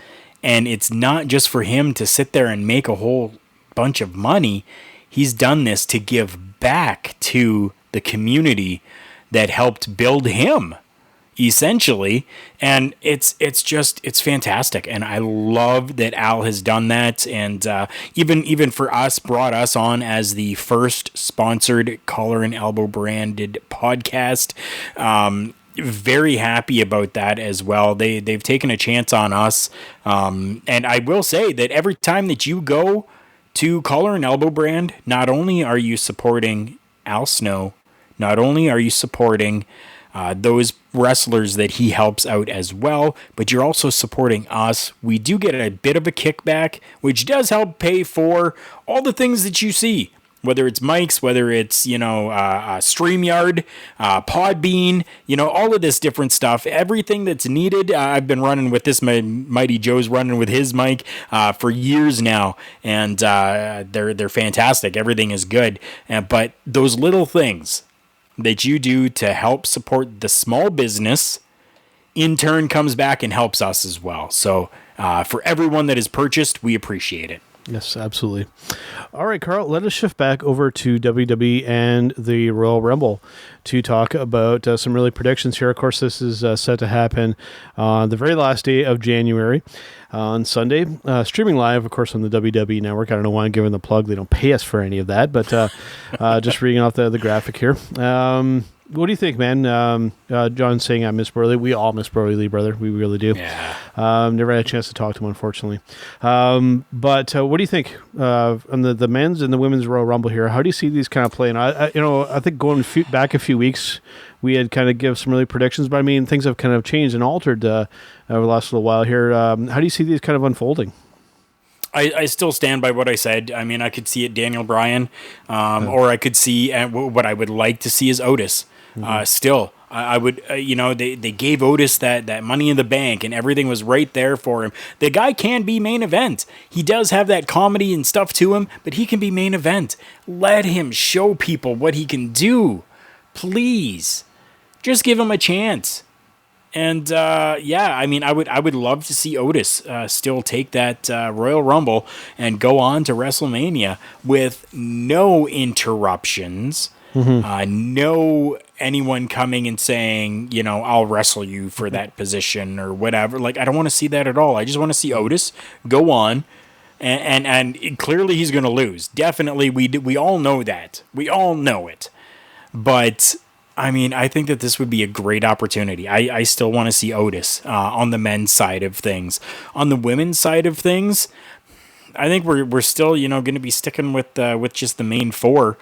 And it's not just for him to sit there and make a whole bunch of money. He's done this to give back to the community that helped build him, essentially. And it's fantastic. And I love that Al has done that. And even for us, brought us on as the first sponsored Collar and Elbow branded podcast. Very happy about that as well. They've taken a chance on us. And I will say that every time that you go to Collar and Elbow brand, not only are you supporting Al Snow, not only are you supporting those wrestlers that he helps out as well, but you're also supporting us. We do get a bit of a kickback, which does help pay for all the things that you see, whether it's mics, whether it's, StreamYard, Podbean, all of this different stuff, everything that's needed. I've been running with this. Mighty Joe's running with his mic for years now, and they're fantastic. Everything is good. But those little things that you do to help support the small business, in turn comes back and helps us as well. So for everyone that has purchased, we appreciate it. Yes, absolutely. All right, Karl, let us shift back over to WWE and the Royal Rumble to talk about some early predictions here. Of course, this is set to happen on the very last day of January on Sunday, streaming live, of course, on the WWE Network. I don't know why I'm giving the plug. They don't pay us for any of that, but just reading off the graphic here. What do you think, man? John's saying I miss Burley. We all miss Burley Lee, brother. We really do. Yeah. Never had a chance to talk to him, unfortunately. But what do you think on the men's and the women's Royal Rumble here? How do you see these kind of playing? I think going back a few weeks, we had kind of give some early predictions, but I mean, things have kind of changed and altered over the last little while here. How do you see these kind of unfolding? I still stand by what I said. I mean, I could see it Daniel Bryan, or I could see what I would like to see is Otis. Still, I would, they gave Otis that Money in the Bank and everything was right there for him. The guy can be main event. He does have that comedy and stuff to him, but he can be main event. Let him show people what he can do. Please. Just give him a chance. And I mean, I would love to see Otis still take that Royal Rumble and go on to WrestleMania with no interruptions. No anyone coming and saying, I'll wrestle you for that position or whatever. Like, I don't want to see that at all. I just want to see Otis go on, and clearly he's going to lose. Definitely, we all know that. We all know it. But I mean, I think that this would be a great opportunity. I still want to see Otis on the men's side of things. On the women's side of things, I think we're still going to be sticking with just the main four.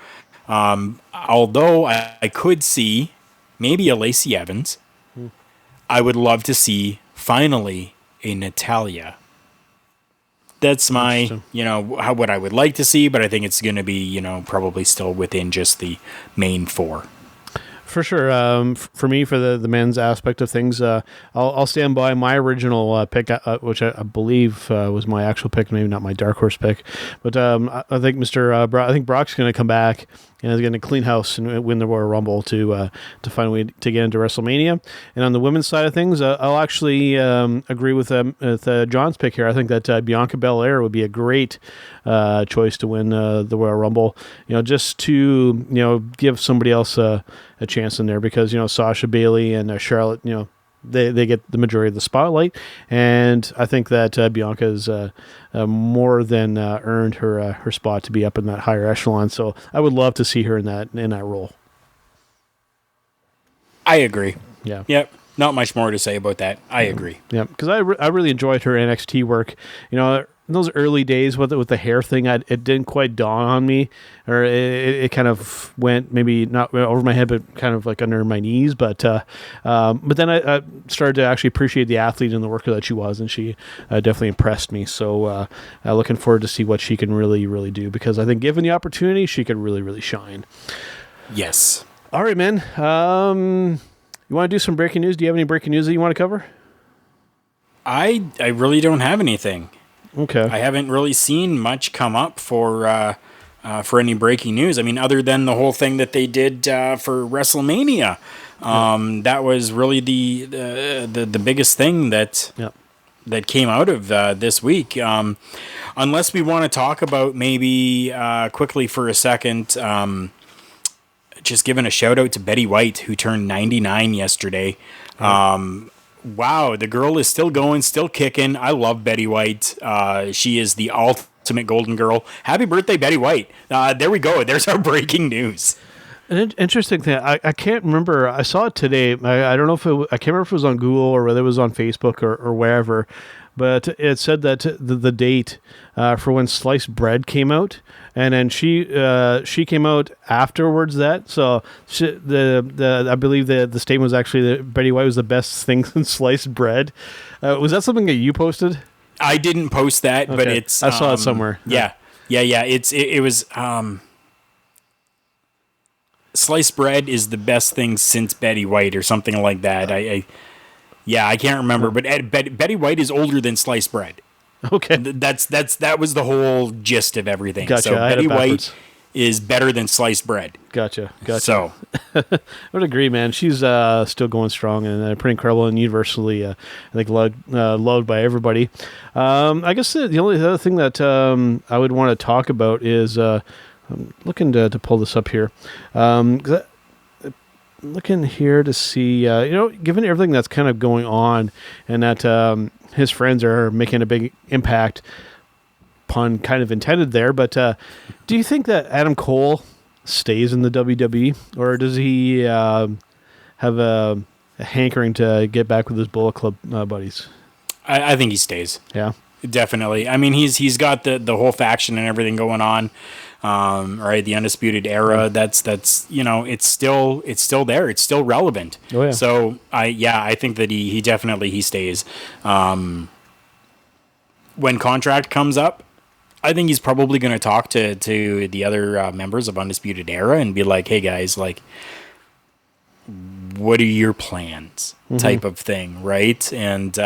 Although I could see maybe a Lacey Evans. I would love to see finally a Natalya. That's my, what I would like to see, but I think it's going to be, probably still within just the main four. For sure. For me, for the men's aspect of things, I'll stand by my original pick, which I believe was my actual pick, maybe not my dark horse pick. But I think I think Brock's going to come back and is going to clean house and win the Royal Rumble to find a way to get into WrestleMania. And on the women's side of things, I'll actually agree with John's pick here. I think that Bianca Belair would be a great choice to win the Royal Rumble. Just to give somebody else a chance in there, because Sasha, Bayley, and Charlotte, they get the majority of the spotlight, and I think that Bianca has more than earned her spot to be up in that higher echelon. So I would love to see her in that role. I agree. Yeah. Yep. Not much more to say about that. I agree. Yeah, because I really enjoyed her NXT work. In those early days with the hair thing, it didn't quite dawn on me, or it kind of went maybe not over my head, but kind of like under my knees. But then I started to actually appreciate the athlete and the worker that she was, and she definitely impressed me. So looking forward to see what she can really, really do, because I think given the opportunity, she could really, really shine. Yes. All right, man. You want to do some breaking news? Do you have any breaking news that you want to cover? I really don't have anything. Okay. I haven't really seen much come up for any breaking news. I mean, other than the whole thing that they did for WrestleMania, that was really the biggest thing that that came out of this week. Unless we want to talk about maybe quickly for a second, just giving a shout out to Betty White, who turned 99 yesterday. Wow, the girl is still going, still kicking. I love Betty White. She is the ultimate golden girl. Happy birthday, Betty White. There we go. There's our breaking news. An interesting thing, I can't remember. I saw it today. I don't know if I can't remember if it was on Google or whether it was on Facebook or wherever, but it said that the date for when sliced bread came out, and then she came out afterwards. So I believe the statement was actually that Betty White was the best thing since sliced bread. Was that something that you posted? I didn't post that, but it's I saw it somewhere. Yeah. It was. Sliced bread is the best thing since Betty White or something like that. I can't remember, but Betty White is older than sliced bread. Okay, that was the whole gist of everything. Gotcha. So Betty White is better than sliced bread. Gotcha. So I would agree, man. She's still going strong and pretty incredible and universally, I think, loved by everybody. I guess the only other thing that I would want to talk about is. I'm looking to pull this up here. Looking here to see, given everything that's kind of going on and that his friends are making a big impact, pun kind of intended there, but do you think that Adam Cole stays in the WWE, or does he have a hankering to get back with his Bullet Club buddies? I think he stays. Yeah. Definitely. I mean, he's got the whole faction and everything going on. Right, the Undisputed Era. That's it's still there. It's still relevant. Oh, yeah. So I think that he definitely stays. When contract comes up, I think he's probably going to talk to the other members of Undisputed Era and be like, "Hey guys, like, what are your plans?" Type of thing, right? And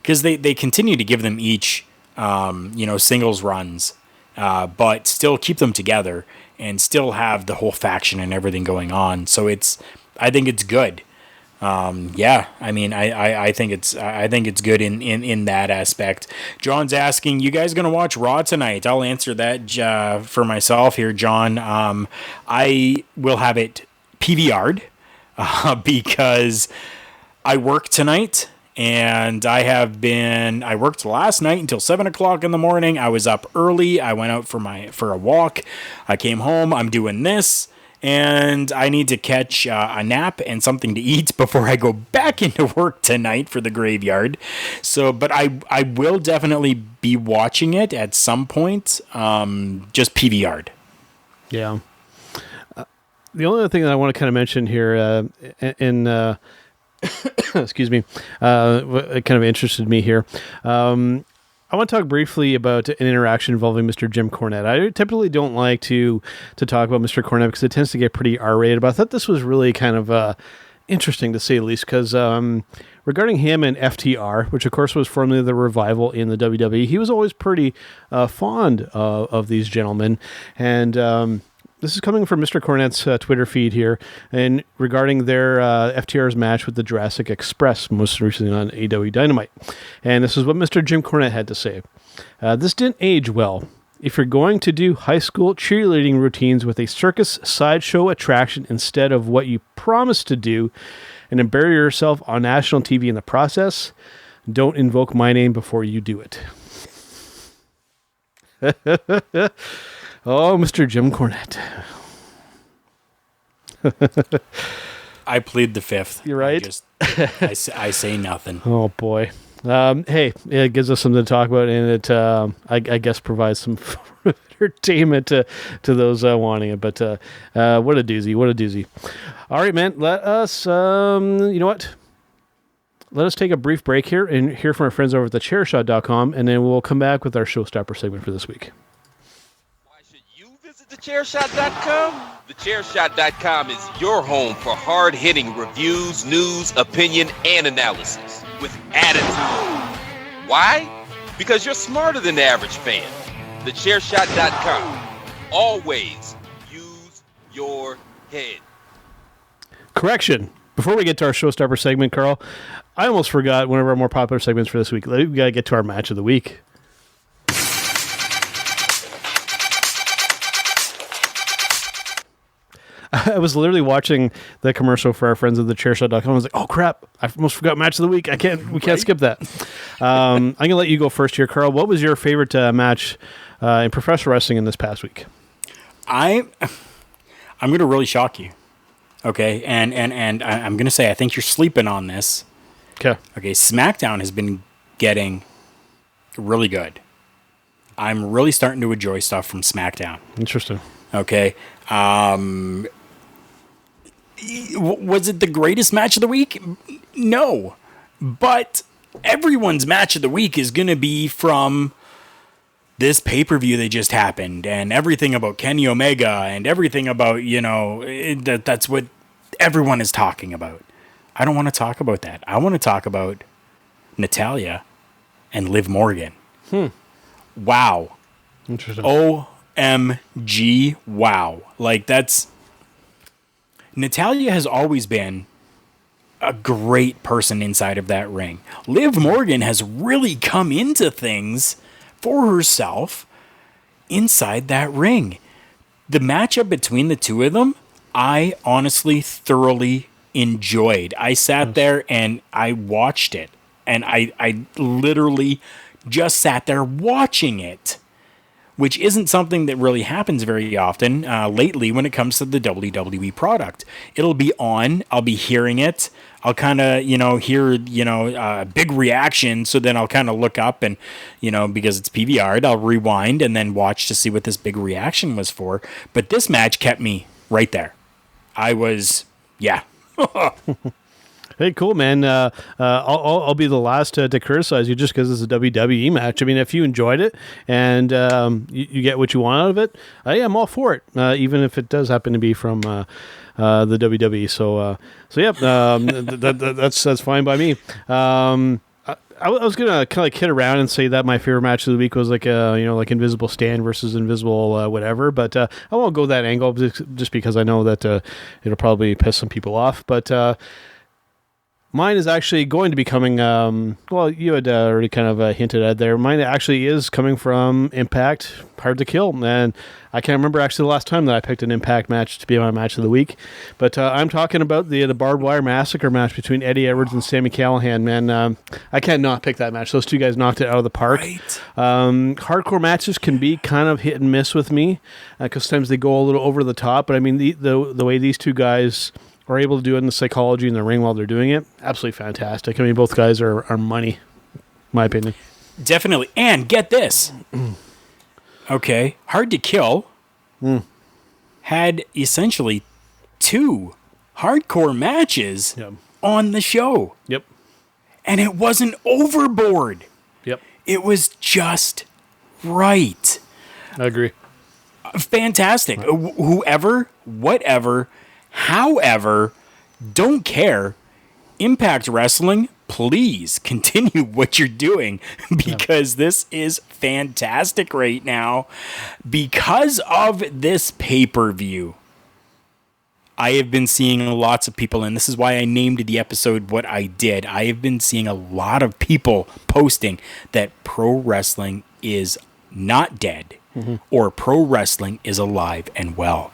because they continue to give them each singles runs. But still keep them together and still have the whole faction and everything going on. So I think it's good. I mean, I think it's good in that aspect. John's asking, you guys going to watch Raw tonight? I'll answer that for myself here, John. I will have it PVR'd because I work tonight. And I worked last night until 7:00 in the morning. I was up early. I went out for a walk. I came home. I'm doing this, and I need to catch a nap and something to eat before I go back into work tonight for the graveyard. So, but I will definitely be watching it at some point. Just PVR'd. Yeah. The only other thing that I want to kind of mention here excuse me, kind of interested me here. I want to talk briefly about an interaction involving Mr. Jim Cornette. I typically don't like to talk about Mr. Cornette because it tends to get pretty R-rated, but I thought this was really kind of interesting to say the least because regarding him and FTR, which of course was formerly the Revival in the WWE, he was always pretty fond of these gentlemen, and this is coming from Mr. Cornette's Twitter feed here, and regarding their FTR's match with the Jurassic Express, most recently on AEW Dynamite. And this is what Mr. Jim Cornette had to say. This didn't age well. If you're going to do high school cheerleading routines with a circus sideshow attraction instead of what you promised to do, and then bury yourself on national TV in the process, don't invoke my name before you do it. Oh, Mr. Jim Cornette. I plead the fifth. You're right. I say nothing. Oh, boy. Hey, it gives us something to talk about, and it, I guess, provides some entertainment to those wanting it. But what a doozy. What a doozy. All right, man. Let us, you know what? Let us take a brief break here and hear from our friends over at thechairshot.com, and then we'll come back with our Showstopper segment for this week. TheChairShot.com? TheChairShot.com is your home for hard-hitting reviews, news, opinion, and analysis with attitude. Why? Because you're smarter than the average fan. TheChairShot.com. Always use your head. Correction. Before we get to our Showstopper segment, Karl, I almost forgot one of our more popular segments for this week. We got to get to our match of the week. I was literally watching the commercial for our friends at thechairshot.com. I was like, oh crap, I almost forgot match of the week. We can't skip that. I'm going to let you go first here, Karl. What was your favorite match in professional wrestling in this past week? I'm going to really shock you. Okay. And I'm going to say, I think you're sleeping on this. Okay. SmackDown has been getting really good. I'm really starting to enjoy stuff from SmackDown. Interesting. Okay. Was it the greatest match of the week? No. But everyone's match of the week is going to be from this pay-per-view that just happened, and everything about Kenny Omega, and everything about, that's what everyone is talking about. I don't want to talk about that. I want to talk about Natalya and Liv Morgan. Wow. Interesting. OMG, wow. Like, that's... Natalya has always been a great person inside of that ring. Liv Morgan has really come into things for herself inside that ring. The matchup between the two of them, I honestly thoroughly enjoyed. I sat there and I watched it. And I literally just sat there watching it, which isn't something that really happens very often lately when it comes to the WWE product. It'll be on, I'll be hearing it, I'll kind of, hear, a big reaction, so then I'll kind of look up and, because it's PVR'd, I'll rewind and then watch to see what this big reaction was for. But this match kept me right there. I was, yeah. Hey, cool, man. I'll be the last to criticize you just because it's a WWE match. I mean, if you enjoyed it and you get what you want out of it, I'm all for it, even if it does happen to be from the WWE. So that's fine by me. I was gonna kind of kid around and say that my favorite match of the week was like Invisible Stand versus Invisible whatever, but I won't go that angle just because I know that it'll probably piss some people off, but. Mine is actually going to be coming, you had already kind of hinted at there. Mine actually is coming from Impact, Hard to Kill. And I can't remember actually the last time that I picked an Impact match to be my match of the week. But I'm talking about the Barbed Wire Massacre match between Eddie Edwards and Sami Callihan, man. I can't not pick that match. Those two guys knocked it out of the park. Right. Hardcore matches can be kind of hit and miss with me because sometimes they go a little over the top. But I mean, the way these two guys are able to do it in the psychology in the ring while they're doing it, absolutely fantastic. I mean, both guys are money, in my opinion. Definitely. And get this. Okay. Hard to Kill had essentially 2 hardcore matches on the show. Yep. And it wasn't overboard. Yep. It was just right. I agree. Fantastic. Whoever, whatever, however, don't care. Impact Wrestling, please continue what you're doing because this is fantastic right now. Because of this pay-per-view, I have been seeing lots of people, and this is why I named the episode what I did. I have been seeing a lot of people posting that pro wrestling is not dead or pro wrestling is alive and well.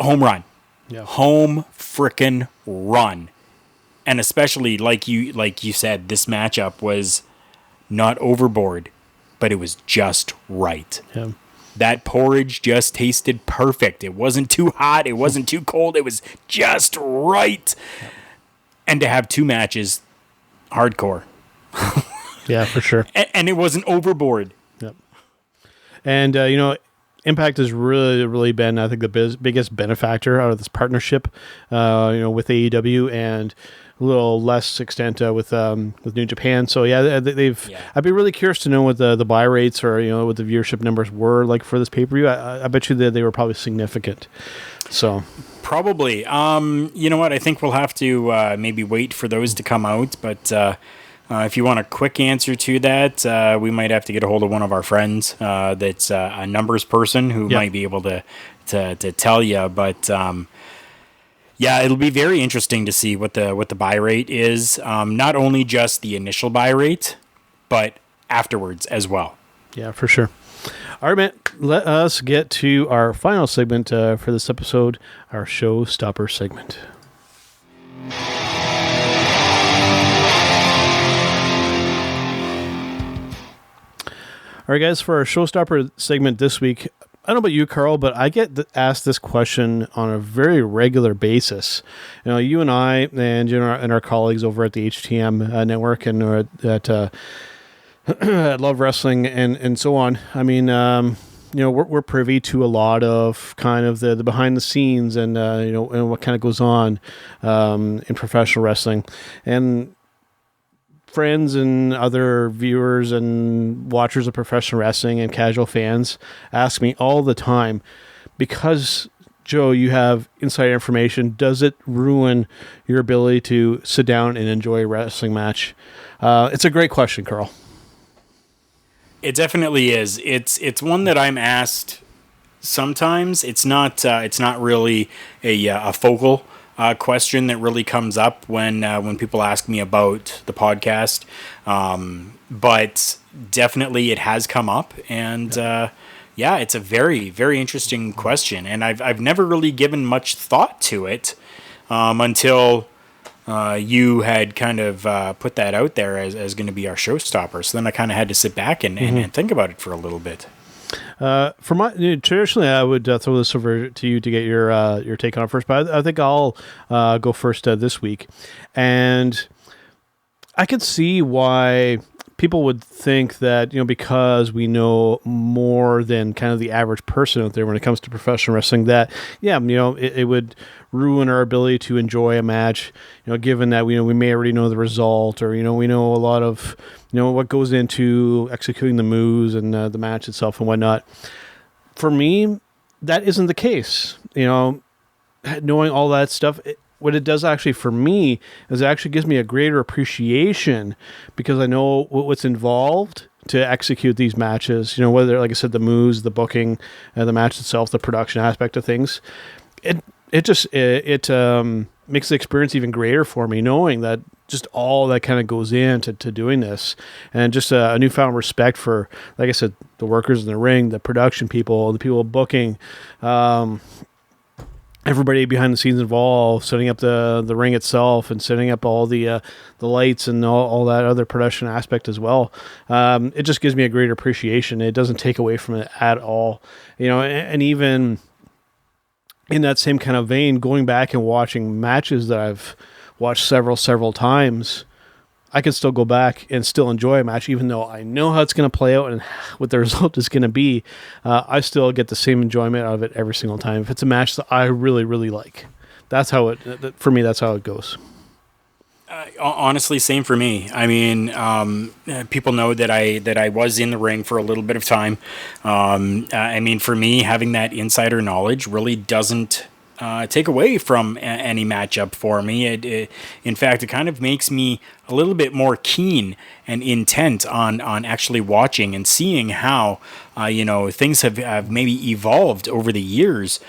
Home run. Yeah. Home frickin' run. And especially like you said, this matchup was not overboard, but it was just right. Yeah. That porridge just tasted perfect. It wasn't too hot, it wasn't too cold, it was just right. Yeah. And to have 2 matches, hardcore. Yeah, for sure. And it wasn't overboard. Yep. And Impact has really been, I think, the biggest benefactor out of this partnership, with AEW and a little less extent with New Japan. So they've. Yeah. I'd be really curious to know what the buy rates or what the viewership numbers were like for this pay-per-view. I bet you that they were probably significant. So probably. You know what? I think we'll have to maybe wait for those to come out, but. If you want a quick answer to that, we might have to get a hold of one of our friends that's a numbers person who might be able to tell you. But Yeah, it'll be very interesting to see what the buy rate is. Not only just the initial buy rate, but afterwards as well. Yeah, for sure. All right, man. Let us get to our final segment for this episode, our Showstopper segment. All right, guys, for our Showstopper segment this week, I don't know about you, Karl, but I get asked this question on a very regular basis. You know, you and I and our colleagues over at the HTM network and at Love Wrestling and so on. I mean, we're privy to a lot of kind of the behind the scenes and and what kind of goes on in professional wrestling. And friends and other viewers and watchers of professional wrestling and casual fans ask me all the time, because Joe, you have inside information, does it ruin your ability to sit down and enjoy a wrestling match? It's a great question, Karl. It definitely is. It's one that I'm asked sometimes. It's not really a focal question that really comes up when people ask me about the podcast. But definitely it has come up, and it's a very, very interesting question. And I've never really given much thought to it until you had kind of put that out there as going to be our showstopper. So then I kind of had to sit back and think about it for a little bit. Traditionally, I would throw this over to you to get your take on it first, but I think I'll go first this week. And I could see why people would think that, because we know more than kind of the average person out there when it comes to professional wrestling, that, it would ruin our ability to enjoy a match, given that, we may already know the result, or, we know a lot of, what goes into executing the moves and the match itself and whatnot. For me, that isn't the case. Knowing all that stuff, what it does actually for me is it actually gives me a greater appreciation, because I know what's involved to execute these matches, whether, like I said, the moves, the booking, the match itself, the production aspect of things. It makes the experience even greater for me, knowing that just all that kind of goes into doing this, and just a newfound respect for, like I said, the workers in the ring, the production people, the people booking, everybody behind the scenes involved, setting up the ring itself and setting up all the lights and all that other production aspect as well. It just gives me a greater appreciation. It doesn't take away from it at all. And even in that same kind of vein, going back and watching matches that I've watched several times, I can still go back and still enjoy a match, even though I know how it's going to play out and what the result is going to be. I still get the same enjoyment out of it every single time. If it's a match that I really, really like, that's how for me, that's how it goes. Honestly, same for me. I mean, people know that I was in the ring for a little bit of time. I mean, for me, having that insider knowledge really doesn't take away from any matchup for me. In fact, it kind of makes me a little bit more keen and intent on actually watching and seeing how things have maybe evolved over the years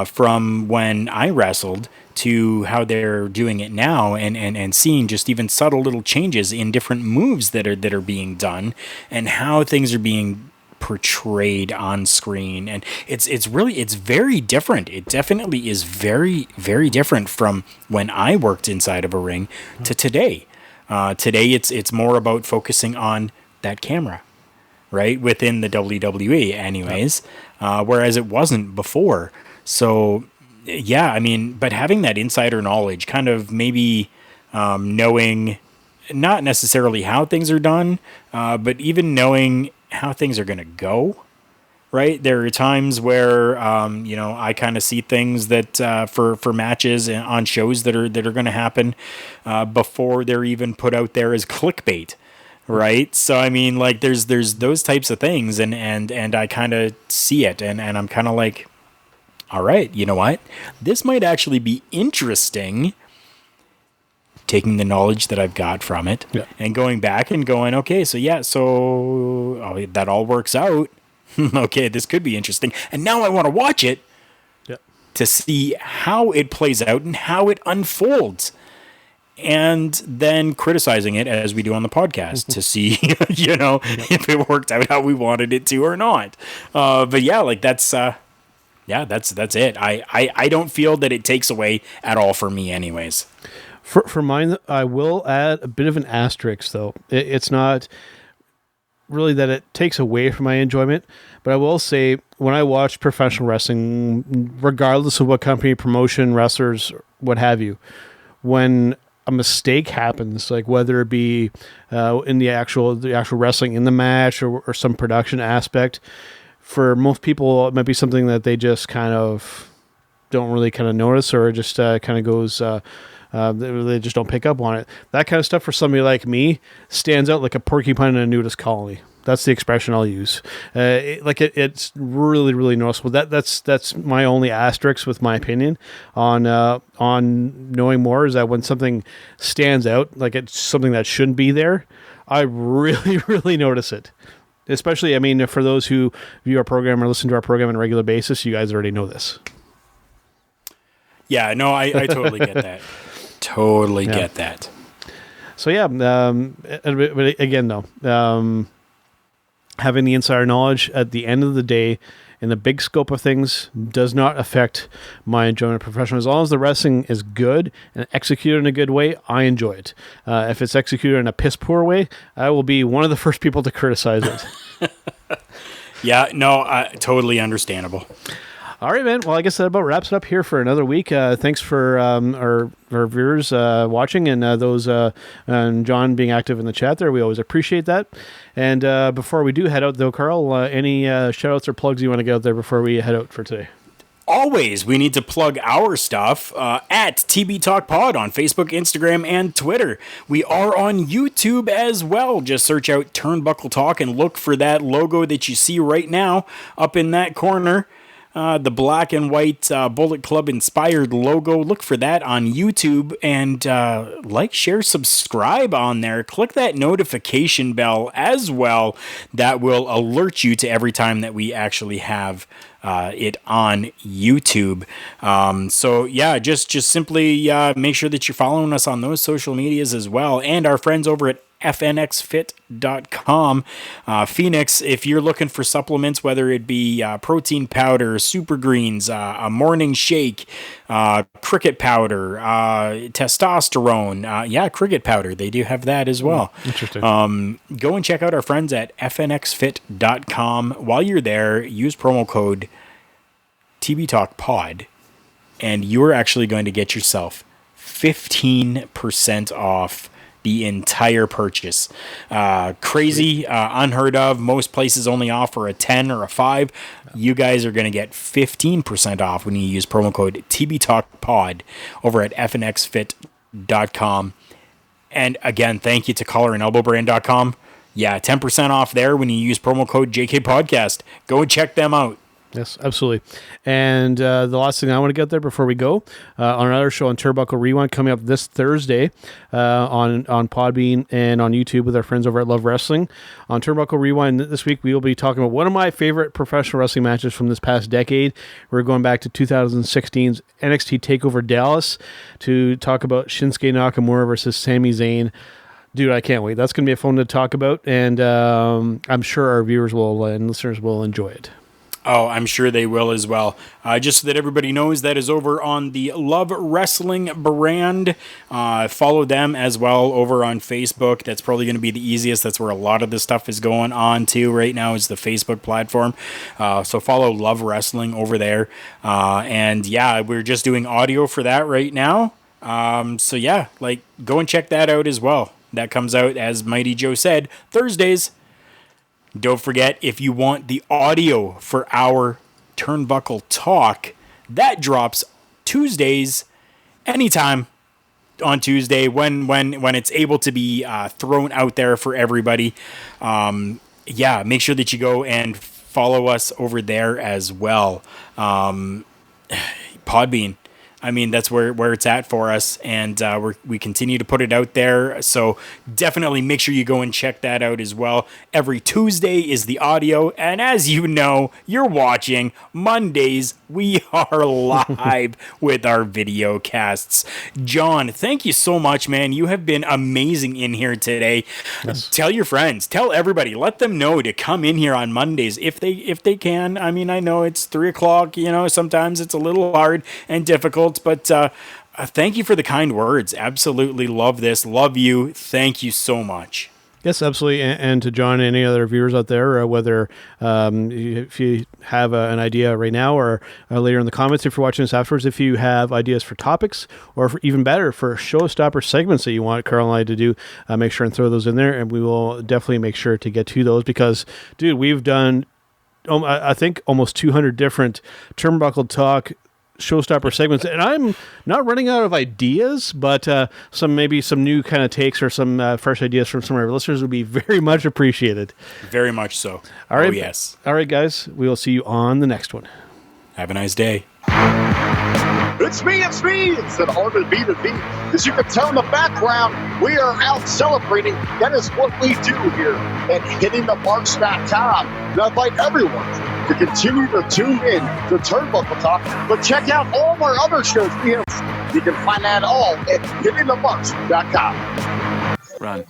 from when I wrestled to how they're doing it now, and seeing just even subtle little changes in different moves that are being done and how things are being portrayed on screen. And it's very different. It definitely is very, very different from when I worked inside of a ring to today. Today it's more about focusing on that camera, right, within the WWE anyways, whereas it wasn't before. So yeah, I mean, but having that insider knowledge, kind of maybe knowing not necessarily how things are done, but even knowing how things are going to go, right? There are times where, I kind of see things that for matches on shows that are going to happen before they're even put out there as clickbait, right? So, I mean, like there's those types of things, and I kind of see it, and I'm kind of like, all right, you know what? This might actually be interesting, taking the knowledge that I've got from it and going back and going, okay, so that all works out. Okay, this could be interesting. And now I want to watch it. Yeah. to see how it plays out and how it unfolds, and then criticizing it as we do on the podcast to see, if it worked out how we wanted it to or not. But yeah, like that's it. I don't feel that it takes away at all for me anyways. For mine, I will add a bit of an asterisk, though. It's not really that it takes away from my enjoyment, but I will say when I watch professional wrestling, regardless of what company, promotion, wrestlers, what have you, when a mistake happens, like whether it be in the actual wrestling in the match or some production aspect, for most people it might be something that they just kind of don't really kind of notice, or just kind of goes. They just don't pick up on it. That kind of stuff for somebody like me stands out like a porcupine in a nudist colony. That's the expression I'll use. It's really, really noticeable. That's my only asterisk with my opinion on knowing more, is that when something stands out, like it's something that shouldn't be there, I really, really notice it. Especially, I mean, for those who view our program or listen to our program on a regular basis, you guys already know this. Yeah, no, I totally get that. Totally get that. So yeah, but again though, having the insider knowledge at the end of the day in the big scope of things does not affect my enjoyment of professional. As long as the wrestling is good and executed in a good way, I enjoy it. If it's executed in a piss poor way, I will be one of the first people to criticize it. Yeah, no, totally understandable. All right, man. Well, I guess that about wraps it up here for another week. Thanks for our viewers watching, and those and John being active in the chat there. We always appreciate that. And before we do head out, though, Karl, any shout-outs or plugs you want to get out there before we head out for today? Always, we need to plug our stuff at TB Talk Pod on Facebook, Instagram, and Twitter. We are on YouTube as well. Just search out Turnbuckle Talk and look for that logo that you see right now up in that corner. The black and white Bullet Club inspired logo. Look for that on YouTube, and like, share, subscribe on there. Click that notification bell as well. That will alert you to every time that we actually have it on YouTube. So yeah, just simply make sure that you're following us on those social medias as well, and our friends over at fnxfit.com. Phoenix, if you're looking for supplements, whether it be protein powder, super greens, a morning shake, cricket powder, testosterone, cricket powder, they do have that as well. Interesting. Go and check out our friends at fnxfit.com. While you're there, use promo code TBTalkPod, and you're actually going to get yourself 15% off the entire purchase. Crazy, unheard of. Most places only offer a 10 or a 5. You guys are going to get 15% off when you use promo code TBTalkPod over at fnxfit.com. And again, thank you to collarandelbowbrand.com. Yeah, 10% off there when you use promo code JKPodcast. Go and check them out. Yes, absolutely. And the last thing I want to get there before we go, on another show on Turnbuckle Rewind coming up this Thursday on Podbean and on YouTube with our friends over at Love Wrestling. On Turnbuckle Rewind this week, we will be talking about one of my favorite professional wrestling matches from this past decade. We're going back to 2016's NXT TakeOver Dallas to talk about Shinsuke Nakamura versus Sami Zayn. Dude, I can't wait. That's going to be a fun to talk about, and I'm sure our viewers will and listeners will enjoy it. Oh, I'm sure they will as well. Just so that everybody knows, that is over on the Love Wrestling brand. Follow them as well over on Facebook. That's probably going to be the easiest. That's where a lot of the stuff is going on to right now, is the Facebook platform. So follow Love Wrestling over there. And yeah, we're just doing audio for that right now. So yeah, like, go and check that out as well. That comes out, as Mighty Joe said, Thursdays. Don't forget, if you want the audio for our Turnbuckle Talk, that drops Tuesdays, anytime on Tuesday when it's able to be thrown out there for everybody. Make sure that you go and follow us over there as well. Podbean. I mean, that's where it's at for us, and we continue to put it out there. So definitely make sure you go and check that out as well. Every Tuesday is the audio, and as you know, you're watching. Mondays we are live with our video casts. John, thank you so much, man. You have been amazing in here today. Yes. Tell your friends, tell everybody, let them know to come in here on Mondays if they can. I mean, I know it's 3:00. You know, sometimes it's a little hard and difficult. But thank you for the kind words. Absolutely love this. Love you. Thank you so much. Yes, absolutely. And to John and any other viewers out there, whether if you have an idea right now or later in the comments, if you're watching this afterwards, if you have ideas for topics or even better for showstopper segments that you want Karl and I to do, make sure and throw those in there. And we will definitely make sure to get to those because, dude, we've done, I think, almost 200 different Turnbuckle Talk Showstopper segments, and I'm not running out of ideas, but maybe some new kind of takes or some fresh ideas from some of our listeners would be very much appreciated. Very much so. All right, yes. All right, guys, we will see you on the next one. Have a nice day. It's me. It's an honor to be the beat. As you can tell in the background, we are out celebrating. That is what we do here at hittingthemarks.com. And I invite everyone to continue to tune in to Turnbuckle Talk, but check out all of our other shows. You can find that all at hittingthemarks.com. Run.